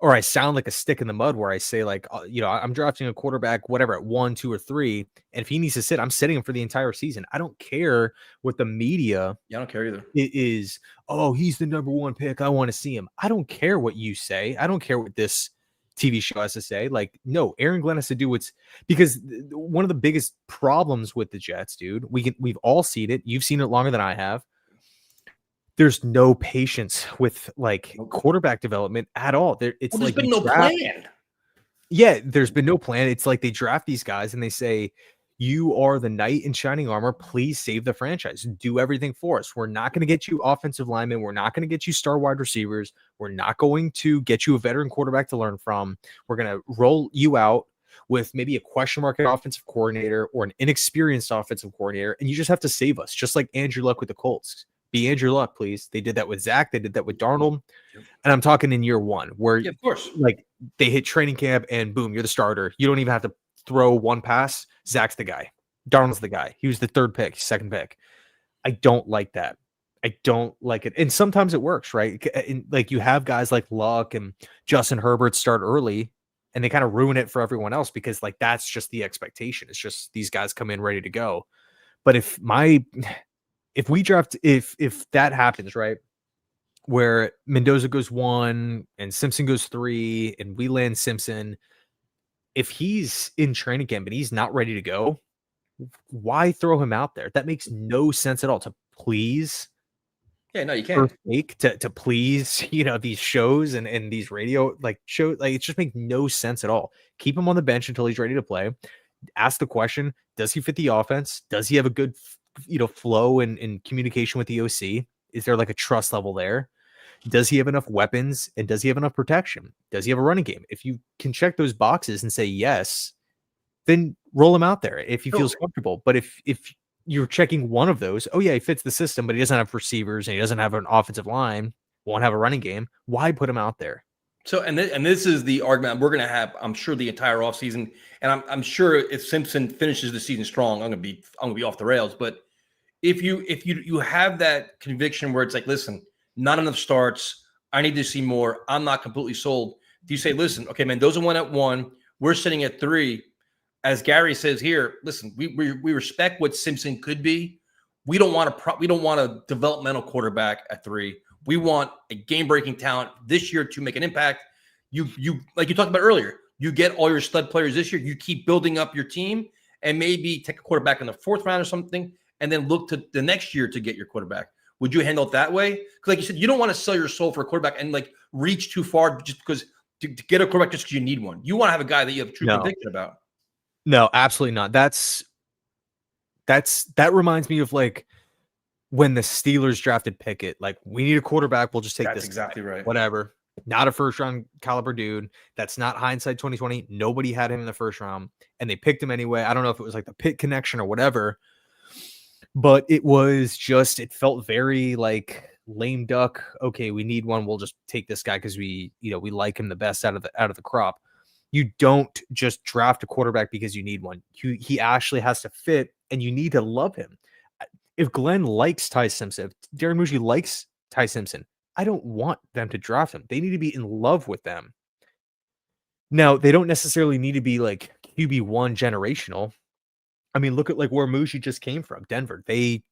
or I sound like a stick in the mud where I say like, I'm drafting a quarterback, whatever, at 1, 2, or 3. And if he needs to sit, I'm sitting him for the entire season. I don't care what the media. Yeah, I don't care either. It is, oh, he's the number 1 pick. I want to see him. I don't care what you say. I don't care what this TV show has to say. Like, no, Aaron Glenn has to do because one of the biggest problems with the Jets, dude, we've all seen it. You've seen it longer than I have. There's no patience with like quarterback development at all. There's been no plan. Yeah, there's been no plan. It's like they draft these guys and they say, you are the knight in shining armor. Please save the franchise. Do everything for us. We're not going to get you offensive linemen. We're not going to get you star wide receivers. We're not going to get you a veteran quarterback to learn from. We're going to roll you out with maybe a question mark at offensive coordinator or an inexperienced offensive coordinator, and you just have to save us, just like Andrew Luck with the Colts. Be Andrew Luck, please. They did that with Zach. They did that with Darnold. And I'm talking in year 1 where of course, like they hit training camp and boom, you're the starter. You don't even have to throw 1 pass. Zach's the guy. Darnold's the guy. He was the 3rd pick, 2nd pick. I don't like that. I don't like it. And sometimes it works, right? And like you have guys like Luck and Justin Herbert start early and they kind of ruin it for everyone else because like that's just the expectation. It's just these guys come in ready to go. But if that happens, right, where Mendoza goes 1 and Simpson goes 3 and we land Simpson, if he's in training camp and he's not ready to go, why throw him out there? That makes no sense at all. To please, yeah, no, you can't to please, these shows and these radio like shows, like it just makes no sense at all. Keep him on the bench until he's ready to play. Ask the question: does he fit the offense? Does he have a good flow and communication with the OC? Is there like a trust level there? Does he have enough weapons and does he have enough protection? Does he have a running game? If you can check those boxes and say yes, then roll him out there if he feels comfortable. But if you're checking one of those, oh yeah, he fits the system, but he doesn't have receivers and he doesn't have an offensive line, won't have a running game, why put him out there? So, and this is the argument we're going to have, I'm sure, the entire offseason. And I'm sure if Simpson finishes the season strong, I'm going to be off the rails. But if you have that conviction where it's like, listen, not enough starts. I need to see more. I'm not completely sold. Do you say, listen, okay, Mendoza went at 1. We're sitting at 3. As Gary says here, listen, we respect what Simpson could be. We don't want a developmental quarterback at 3. We want a game-breaking talent this year to make an impact. You like you talked about earlier, you get all your stud players this year. You keep building up your team and maybe take a quarterback in the 4th round or something, and then look to the next year to get your quarterback. Would you handle it that way? Because like you said, you don't want to sell your soul for a quarterback and like reach too far just because to get a quarterback just because you need one. You want to have a guy that you have true conviction about. No, absolutely not. That reminds me of like when the Steelers drafted Pickett. Like, we need a quarterback. We'll just take That's this. exactly guy. right. Whatever. Not a first round caliber dude. That's not hindsight 2020. Nobody had him in the first round, and they picked him anyway. I don't know if it was like the Pitt connection or whatever, but it felt very like lame duck. Okay, we need one. We'll just take this guy because we like him the best out of the crop. You don't just draft a quarterback because you need one. He actually has to fit, and you need to love him. If Glenn likes Ty Simpson, if Darren Muji likes Ty Simpson, I don't want them to draft him. They need to be in love with them. Now, they don't necessarily need to be like QB1 generational. I mean, look at like where Muji just came from, Denver. They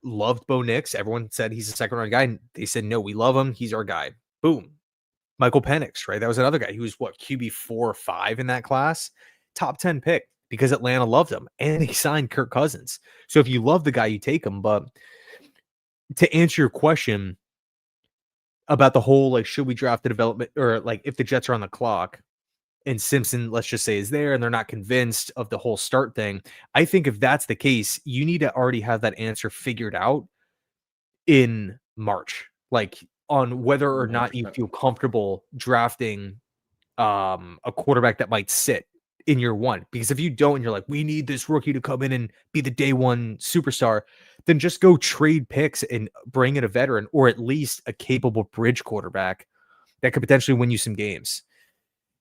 loved Bo Nix. Everyone said he's a second-round guy. And they said, no, we love him. He's our guy. Boom. Michael Penix, right? That was another guy. He was what, QB 4 or 5 in that class? Top 10 pick because Atlanta loved him. And he signed Kirk Cousins. So if you love the guy, you take him. But to answer your question about the whole, like, should we draft the development, or like if the Jets are on the clock and Simpson, let's just say, is there and they're not convinced of the whole start thing. I think if that's the case, you need to already have that answer figured out in March, like on whether or not you 100%. feel comfortable drafting a quarterback that might sit in year 1. Because if you don't, and you're like, we need this rookie to come in and be the day 1 superstar, then just go trade picks and bring in a veteran, or at least a capable bridge quarterback that could potentially win you some games.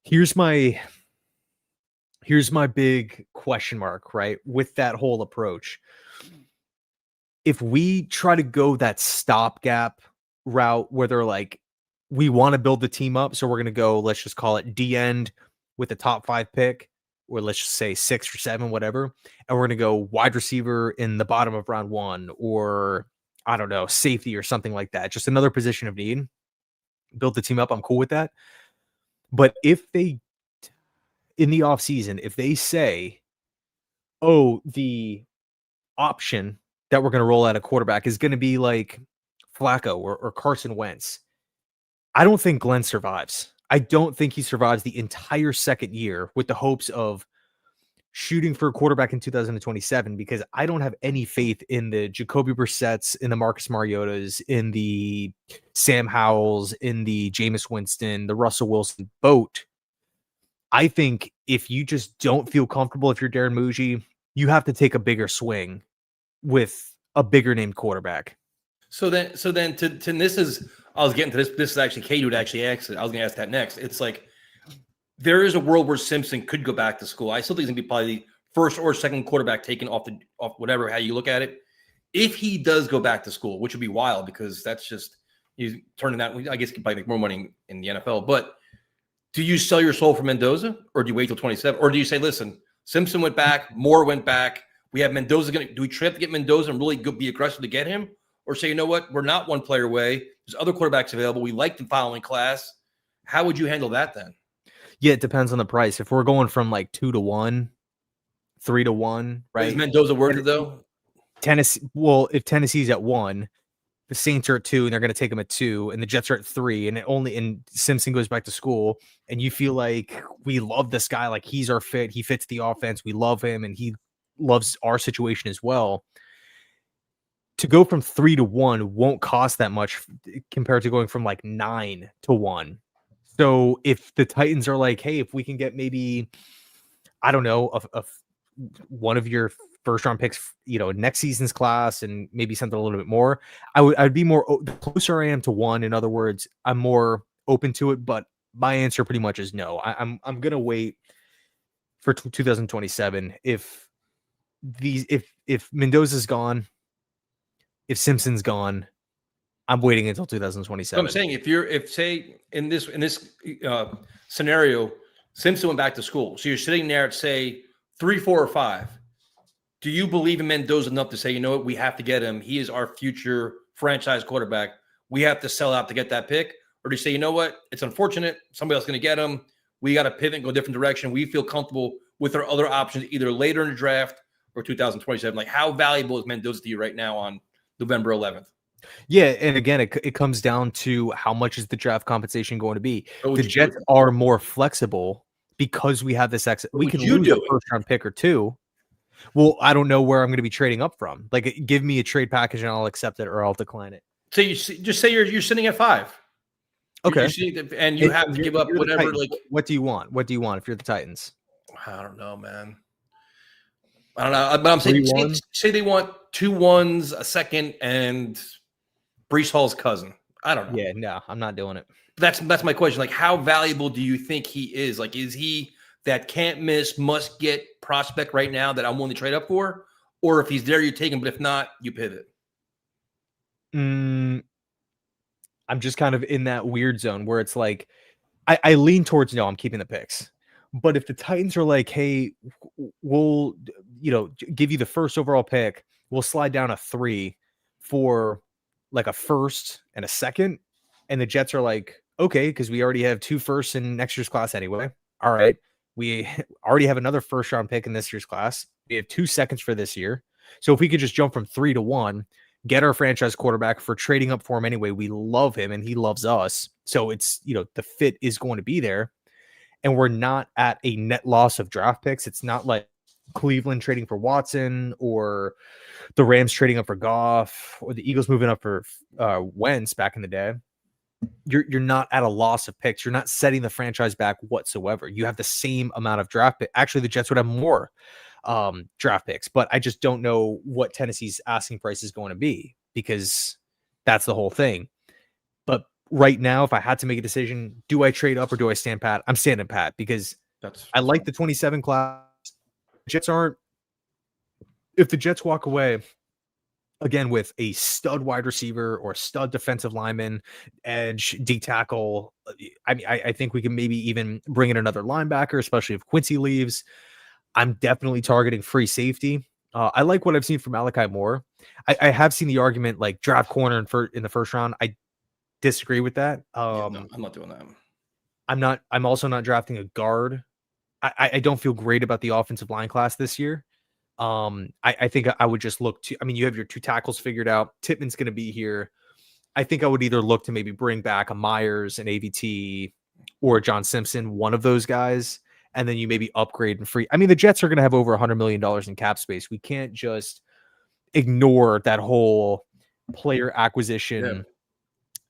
Here's my big question mark, right? With that whole approach. If we try to go that stopgap route where they're like, we want to build the team up, so we're going to go, let's just call it D end with the top 5 pick, or let's just say 6 or 7, whatever. And we're going to go wide receiver in the bottom of round 1, or I don't know, safety or something like that. Just another position of need. Build the team up. I'm cool with that. But if they, in the offseason, if they say, oh, the option that we're going to roll out a quarterback is going to be like Flacco or Carson Wentz, I don't think Glenn survives. I don't think he survives the entire second year with the hopes of shooting for a quarterback in 2027, because I don't have any faith in the Jacoby Brissetts, in the Marcus Mariotas, in the Sam Howells, in the Jameis Winston, the Russell Wilson boat. I think if you just don't feel comfortable, if you're Darren Muji, you have to take a bigger swing with a bigger named quarterback. So then to this is, I was getting to this. This is actually Kate would actually ask it. I was going to ask that next. It's like, there is a world where Simpson could go back to school. I still think he's going to be probably the first or second quarterback taken off whatever, how you look at it. If he does go back to school, which would be wild, because that's just, he's turning that, I guess he could probably make more money in the NFL. But do you sell your soul for Mendoza, or do you wait till 27? Or do you say, listen, Simpson went back, Moore went back, we have Mendoza do we try to get Mendoza and really be aggressive to get him? Or say, you know what, we're not one player away. There's other quarterbacks available. We like the following class. How would you handle that then? Yeah, it depends on the price. If we're going from like 2 to 1, 3 to 1, right? Is Mendoza worth it though? Tennessee. Well, if Tennessee's at 1, the Saints are at 2, and they're going to take him at 2, and the Jets are at 3, and Simpson goes back to school, and you feel like we love this guy, like he's our fit, he fits the offense, we love him, and he loves our situation as well. To go from 3 to 1 won't cost that much compared to going from like 9 to 1. So if the Titans are like, hey, if we can get maybe, I don't know, one of your first round picks, next season's class, and maybe something a little bit more, I'd be more, the closer I am to 1, in other words, I'm more open to it. But my answer pretty much is no. I'm gonna wait for 2027. If Mendoza's gone, if Simpson's gone, I'm waiting until So 2027. I'm saying if say in this scenario, Simpson went back to school, so you're sitting there at say 3, 4, or 5. Do you believe in Mendoza enough to say, you know what, we have to get him? He is our future franchise quarterback. We have to sell out to get that pick. Or do you say, you know what, it's unfortunate, somebody else is going to get him. We got to pivot and go a different direction. We feel comfortable with our other options, either later in the draft or 2027. Like, how valuable is Mendoza to you right now on November 11th? Yeah, and again, it comes down to how much is the draft compensation going to be. What would The you do Jets are more flexible because we have this we would can you lose do a it? first round pick or two. Well, I don't know where I'm going to be trading up from. Like, give me a trade package and I'll accept it or I'll decline it. So just say you're sitting at 5. Okay. And you have to give up You're the whatever. Titans. Like, What do you want? What do you want if you're the Titans? I don't know, man. I don't know. But I'm saying, 3-1? say they want 2 1s, a second, and Breece Hall's cousin. I don't know. Yeah, no, I'm not doing it. That's my question. Like, how valuable do you think he is? Like, is he that can't miss, must get prospect right now that I'm willing to trade up for? Or if he's there, you take him. But if not, you pivot. I'm just kind of in that weird zone where it's like I lean towards no, I'm keeping the picks. But if the Titans are like, hey, we'll give you the first overall pick, we'll slide down a 3 for like a first and a second, and the Jets are like, okay, because we already have 2 firsts in next year's class anyway. All right, we already have another first round pick in this year's class. We have 2 seconds for this year. So if we could just jump from 3 to 1, get our franchise quarterback for trading up for him anyway. We love him and he loves us. So it's, the fit is going to be there. And we're not at a net loss of draft picks. It's not like Cleveland trading for Watson or the Rams trading up for Goff or the Eagles moving up for Wentz back in the day. You're not at a loss of picks. You're not setting the franchise back whatsoever. You have the same amount of draft picks. Actually, the Jets would have more draft picks, but I just don't know what Tennessee's asking price is going to be because that's the whole thing. But right now, if I had to make a decision, do I trade up or do I stand pat? I'm standing pat because I like the 27 class. Jets aren't. If the Jets walk away again with a stud wide receiver or stud defensive lineman, edge, D tackle, I mean, I think we can maybe even bring in another linebacker, especially if Quincy leaves. I'm definitely targeting free safety. I like what I've seen from Malachi Moore. I have seen the argument like draft corner in the first round. I disagree with that. No, I'm not doing that. I'm also not drafting a guard. I don't feel great about the offensive line class this year. I think I would just look to, you have your 2 tackles figured out. Tippmann's going to be here. I think I would either look to maybe bring back a Myers, an AVT, or John Simpson, one of those guys, and then you maybe upgrade and free. The Jets are going to have over $100 million in cap space. We can't just ignore that whole player acquisition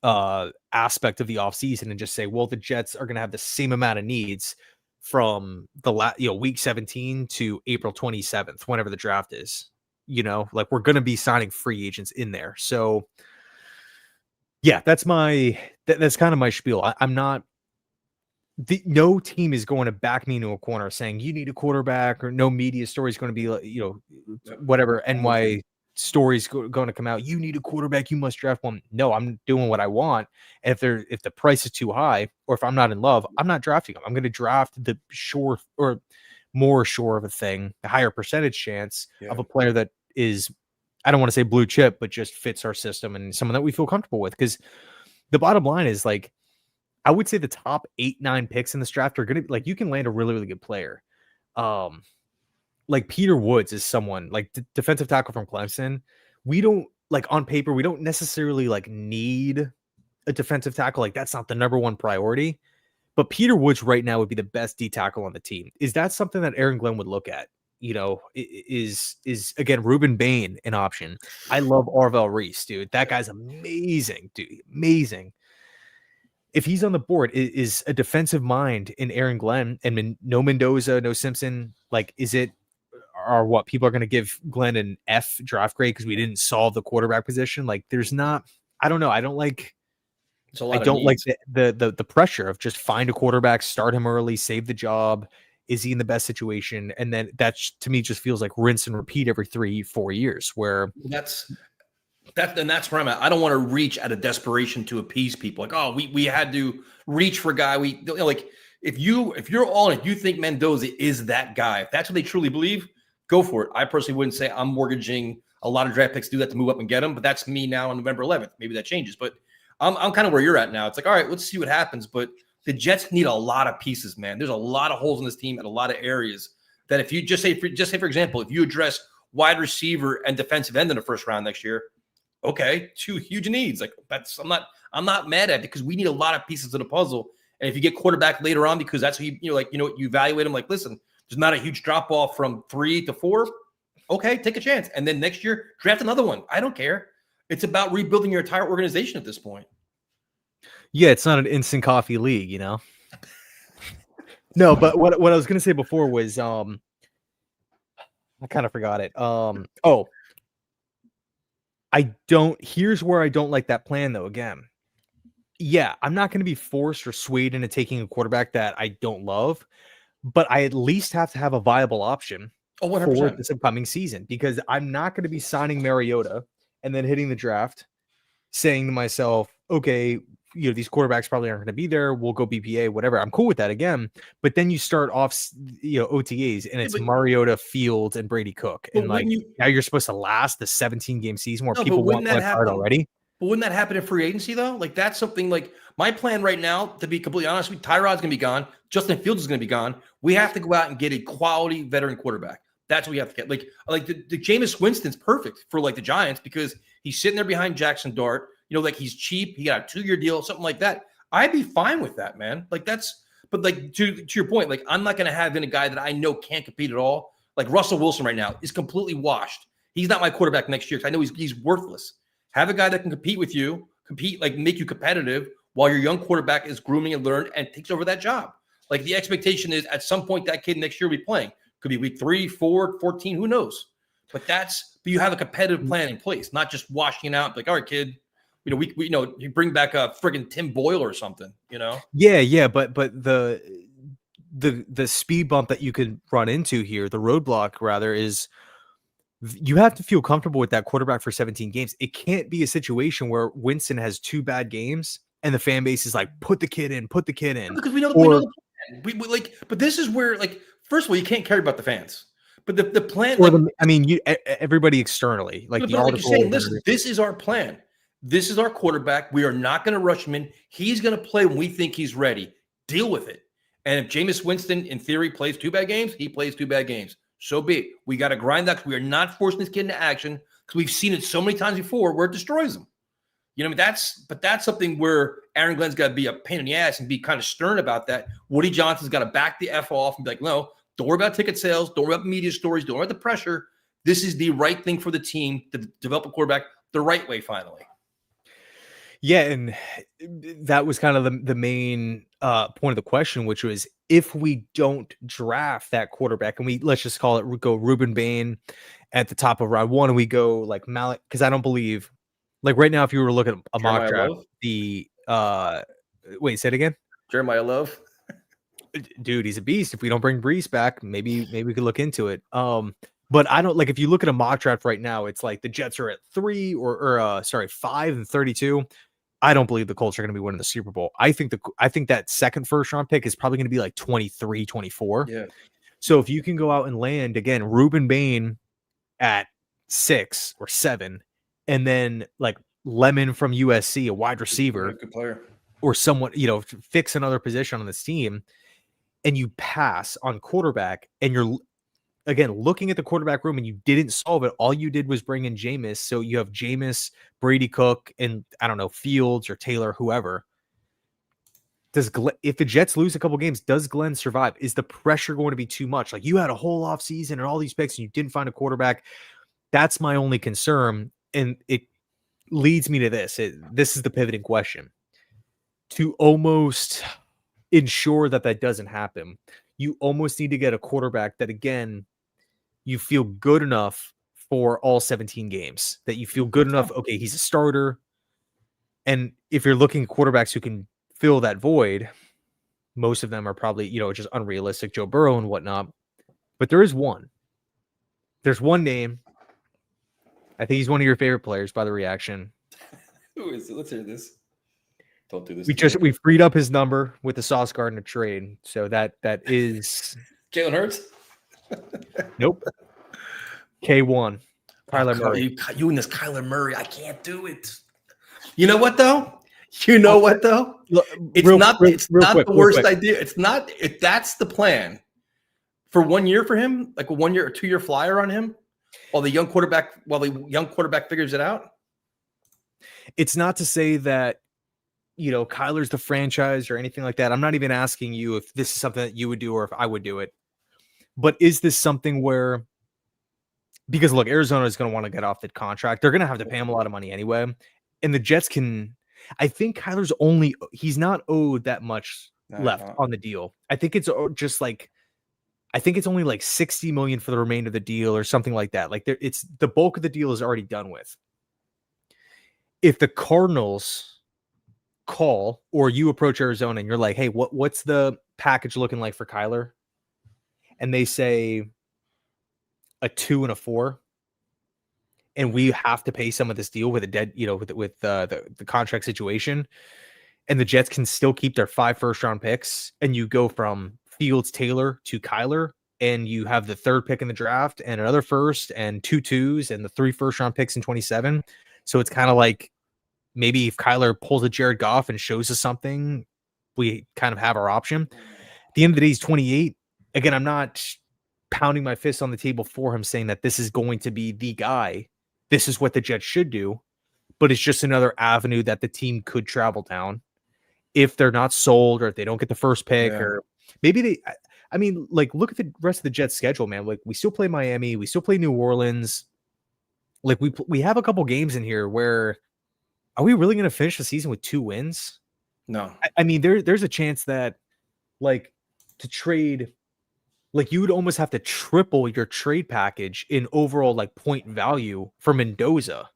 aspect of the offseason and just say, well, the Jets are going to have the same amount of needs from the week 17 to April 27th, whenever the draft is. Like we're going to be signing free agents in there. So yeah, that's kind of my spiel. I'm not. No team is going to back me into a corner saying you need a quarterback, or no media story is going to be like, whatever NY stories going to come out. You need a quarterback. You must draft one. No, I'm doing what I want. And if the price is too high, or if I'm not in love, I'm not drafting them. I'm going to draft the sure or more sure of a thing, a higher percentage chance of a player that is, I don't want to say blue chip, but just fits our system and someone that we feel comfortable with. Because the bottom line is like, I would say the top 8-9 picks in this draft are going to like, you can land a really, really good player. Like Peter Woods is someone like defensive tackle from Clemson. We don't like on paper, we don't necessarily like need a defensive tackle. Like that's not the number one priority, but Peter Woods right now would be the best D tackle on the team. Is that something that Aaron Glenn would look at? Is again, Ruben Bain an option? I love Arvell Reese, dude. That guy's amazing, dude. Amazing. If he's on the board, is a defensive mind in Aaron Glenn and no Mendoza, no Simpson, like, are what people are going to give Glenn an F draft grade because we didn't solve the quarterback position? Like, there's not, I don't know. I don't like the pressure of just find a quarterback, start him early, save the job. Is he in the best situation? And then that to me just feels like rinse and repeat every 3-4 years where That's where I'm at. I don't want to reach out of desperation to appease people. Like, oh, we had to reach for a guy. Like if you're all in, if you think Mendoza is that guy, if that's what they truly believe, go for it. I personally wouldn't say I'm mortgaging a lot of draft picks to do that to move up and get him, but that's me now on November 11th. Maybe that changes, but I'm kind of where you're at now. It's like, all right, let's see what happens. But the Jets need a lot of pieces, man. There's a lot of holes in this team at a lot of areas that if you just say, for example, if you address wide receiver and defensive end in the first round next year, okay, two huge needs. Like I'm not mad at it because we need a lot of pieces of the puzzle. And if you get quarterback later on because that's what you evaluate them. Like, listen, there's not a huge drop off from 3 to 4. Okay, take a chance. And then next year, draft another one. I don't care. It's about rebuilding your entire organization at this point. Yeah, it's not an instant coffee league, you know. No, but what I was gonna say before was I kind of forgot it. Here's where I don't like that plan though. Again, yeah, I'm not gonna be forced or swayed into taking a quarterback that I don't love, but I at least have to have a viable option for 100%. this upcoming season because I'm not going to be signing Mariota and then hitting the draft saying to myself, okay, these quarterbacks probably aren't going to be there. We'll go BPA, whatever. I'm cool with that again. But then you start off, OTAs and it's Mariota, Fields, and Brady Cook. And now you're supposed to last the 17-game season where people want that card already. But wouldn't that happen in free agency though? Like that's something like my plan right now, to be completely honest with you, Tyrod's going to be gone. Justin Fields is going to be gone. We have to go out and get a quality veteran quarterback. That's what we have to get. Like the Jameis Winston's perfect for like the Giants because he's sitting there behind Jackson Dart. Like he's cheap. He got a 2-year deal, something like that. I'd be fine with that, man. Like but like to your point, like I'm not going to have in a guy that I know can't compete at all. Like Russell Wilson right now is completely washed. He's not my quarterback next year because I know he's worthless. Have a guy that can compete with you, like make you competitive while your young quarterback is grooming and learn and takes over that job. Like the expectation is at some point that kid next year will be playing. Could be week 3, 4, 14, who knows? But you have a competitive plan in place, not just washing it out. Like, all right, kid, you bring back a friggin' Tim Boyle or something, Yeah, but the speed bump that you could run into here, the roadblock rather, is you have to feel comfortable with that quarterback for 17 games. It can't be a situation where Winston has 2 bad games and the fan base is like, put the kid in. Because we know the plan. We but this is where, like, first of all, you can't care about the fans. But the plan, everybody externally, like the article. Like listen, this is our plan. This is our quarterback. We are not going to rush him in. He's going to play when we think he's ready. Deal with it. And if Jameis Winston, in theory, plays 2 bad games, he plays 2 bad games. So be it. We got to grind that because we are not forcing this kid into action because we've seen it so many times before where it destroys him. That's something where Aaron Glenn's got to be a pain in the ass and be kind of stern about that. Woody Johnson's got to back the F off and be like, no, don't worry about ticket sales. Don't worry about media stories. Don't worry about the pressure. This is the right thing for the team to develop a quarterback the right way finally. Yeah, and that was kind of the main point of the question, which was if we don't draft that quarterback and let's just call it go Ruben Bain at the top of round 1 and we go like Malik, because I don't believe like right now if you were to look at a mock draft, wait, say it again. Jeremiah Love. Dude, he's a beast. If we don't bring Breece back, maybe we could look into it. But I don't like if you look at a mock draft right now, it's like the Jets are at 5 and 32. I don't believe the Colts are going to be winning the Super Bowl. I think that second first round pick is probably going to be like 23, 24. Yeah. So if you can go out and land again, Ruben Bain at 6 or 7, and then like Lemon from USC, a wide receiver, good player, or someone, fix another position on this team, and you pass on quarterback, and you're again looking at the quarterback room and you didn't solve it. All you did was bring in Jameis. So you have Jameis, Brady Cook, and I don't know, Fields or Taylor, whoever. If the Jets lose a couple games, does Glenn survive? Is the pressure going to be too much? Like you had a whole off season and all these picks and you didn't find a quarterback. That's my only concern. And it leads me to this. This is the pivoting question. To almost ensure that doesn't happen, you almost need to get a quarterback that, again, you feel good enough for all 17 games, that you feel good enough. Okay, he's a starter. And if you're looking at quarterbacks who can fill that void, most of them are probably, just unrealistic, Joe Burrow and whatnot. But there's one name I think he's one of your favorite players by the reaction. Who is it? Let's hear this. Don't do this. We freed up his number with the Sauce Gardner trade. So that is Jalen Hurts. nope. K1. Kyler Murray. Murray. You and this Kyler Murray. I can't do it. You know what though? It's not the worst idea. It's not. If that's the plan for 1 year for him, like a 1 year or 2 year flyer on him, while the young quarterback figures it out. It's not to say that, Kyler's the franchise or anything like that. I'm not even asking you if this is something that you would do or if I would do it. But is this something where, because look, Arizona is going to want to get off that contract. They're going to have to pay him a lot of money anyway. And the Jets I think Kyler's he's not owed that much left on the deal. I think it's just I think it's only like $60 million for the remainder of the deal or something like that. Like it's the bulk of the deal is already done with. If the Cardinals call or you approach Arizona and you're like, hey, what's the package looking like for Kyler? And they say a 2 and a 4. And we have to pay some of this deal with a dead, with the contract situation, and the Jets can still keep their 5 first-round picks, and you go from Fields, Taylor to Kyler, and you have the 3rd pick in the draft, and another first, and 2 2s, and the 3 first-round picks in 27. So it's kind of like maybe if Kyler pulls a Jared Goff and shows us something, we kind of have our option. At the end of the day, he's 28. Again, I'm not pounding my fist on the table for him, saying that this is going to be the guy. This is what the Jets should do, but it's just another avenue that the team could travel down if they're not sold or if they don't get the first pick or maybe look at the rest of the Jets schedule, man. Like we still play Miami, we still play New Orleans. Like we have a couple games in here where are we really going to finish the season with 2 wins? No. I mean, there's a chance that to trade, you would almost have to triple your trade package in overall point value for Mendoza.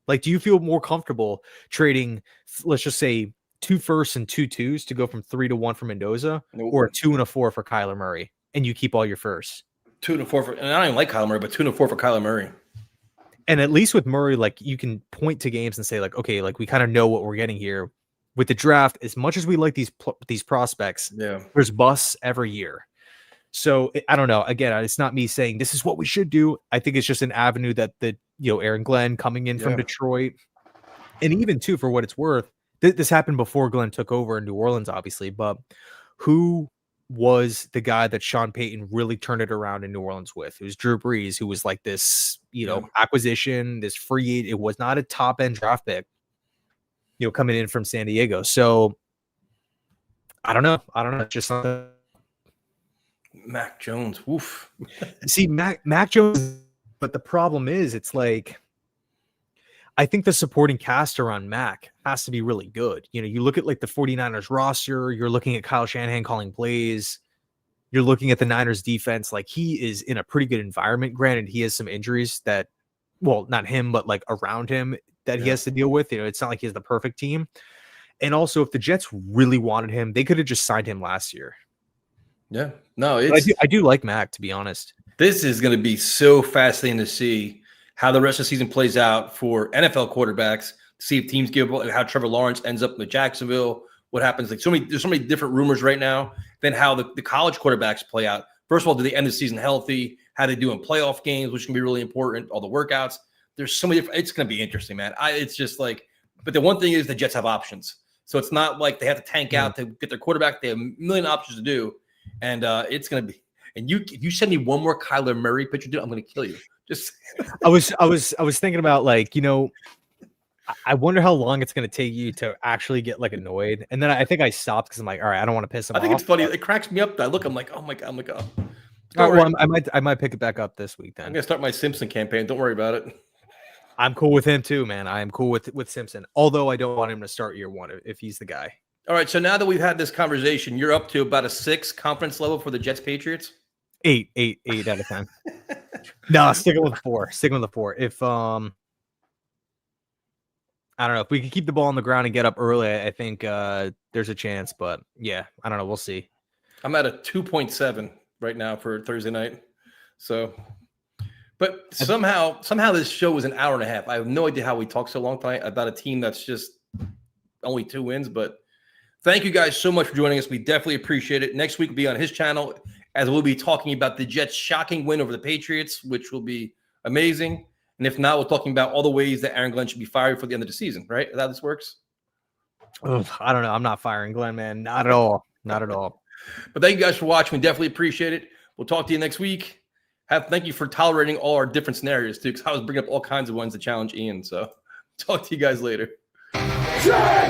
Do you feel more comfortable trading, let's just say 2 firsts and 2 2s to go from 3 to 1 for Mendoza, or a 2 and a 4 for Kyler Murray, and you keep all your firsts? 2 and a 4 and I don't even like Kyler Murray, but 2 and a 4 for Kyler Murray. And at least with Murray, you can point to games and say okay, we kind of know what we're getting here. With the draft, as much as we like these prospects, there's busts every year. So I don't know. Again, it's not me saying this is what we should do. I think it's just an avenue that Aaron Glenn coming in from Detroit, and even too, for what it's worth, this happened before Glenn took over in New Orleans, obviously. But who was the guy that Sean Payton really turned it around in New Orleans with? It was Drew Brees, who was like this, acquisition, this free. It was not a top end draft pick, coming in from San Diego. So I don't know. It's just something. Mac Jones. Woof. See, Mac Jones, but the problem is it's I think the supporting cast around Mac has to be really good. You look at the 49ers roster, you're looking at Kyle Shanahan calling plays, you're looking at the Niners defense. He is in a pretty good environment. Granted, he has some injuries that, well, not him, but around him that he has to deal with. It's not like he has the perfect team. And also, if the Jets really wanted him, they could have just signed him last year. Yeah. No, I do like Mac, to be honest. This is going to be so fascinating to see how the rest of the season plays out for NFL quarterbacks, to see if teams give up, how Trevor Lawrence ends up with Jacksonville, what happens. There's so many different rumors right now, then how the college quarterbacks play out. First of all, do they end the season healthy? How they do in playoff games, which can be really important, all the workouts. There's so many different, it's going to be interesting, man. It's just but the one thing is the Jets have options. So it's not like they have to tank out to get their quarterback. They have a million options to do. And it's going to be, and if you send me one more Kyler Murray picture, dude, I'm going to kill you. Just I was thinking about I wonder how long it's going to take you to actually get annoyed. And then I think I stopped because I'm all right, I don't want to piss him off. I think it's funny. It cracks me up. I look, I'm like, oh my God. I'm like, oh. All right, well, I might pick it back up this week then. I'm going to start my Simpson campaign. Don't worry about it. I'm cool with him too, man. I am cool with Simpson. Although I don't want him to start year 1 if he's the guy. All right, so now that we've had this conversation, you're up to about a 6 conference level for the Jets Patriots? 8 out of 10. No, sticking with 4. If I don't know, if we can keep the ball on the ground and get up early, I think there's a chance. But yeah, I don't know. We'll see. I'm at a 2.7 right now for Thursday night. So But somehow this show was an hour and a half. I have no idea how we talked so long tonight about a team that's just only 2 wins. But thank you guys so much for joining us. We definitely appreciate it. Next week will be on his channel, as we'll be talking about the Jets' shocking win over the Patriots, which will be amazing. And if not, we're talking about all the ways that Aaron Glenn should be fired for the end of the season, right? Is that how this works? I don't know. I'm not firing Glenn, man. Not at all. Not at all. But thank you guys for watching. We definitely appreciate it. We'll talk to you next week. Thank you for tolerating all our different scenarios too, because I was bringing up all kinds of ones to challenge Ian. So talk to you guys later. Jet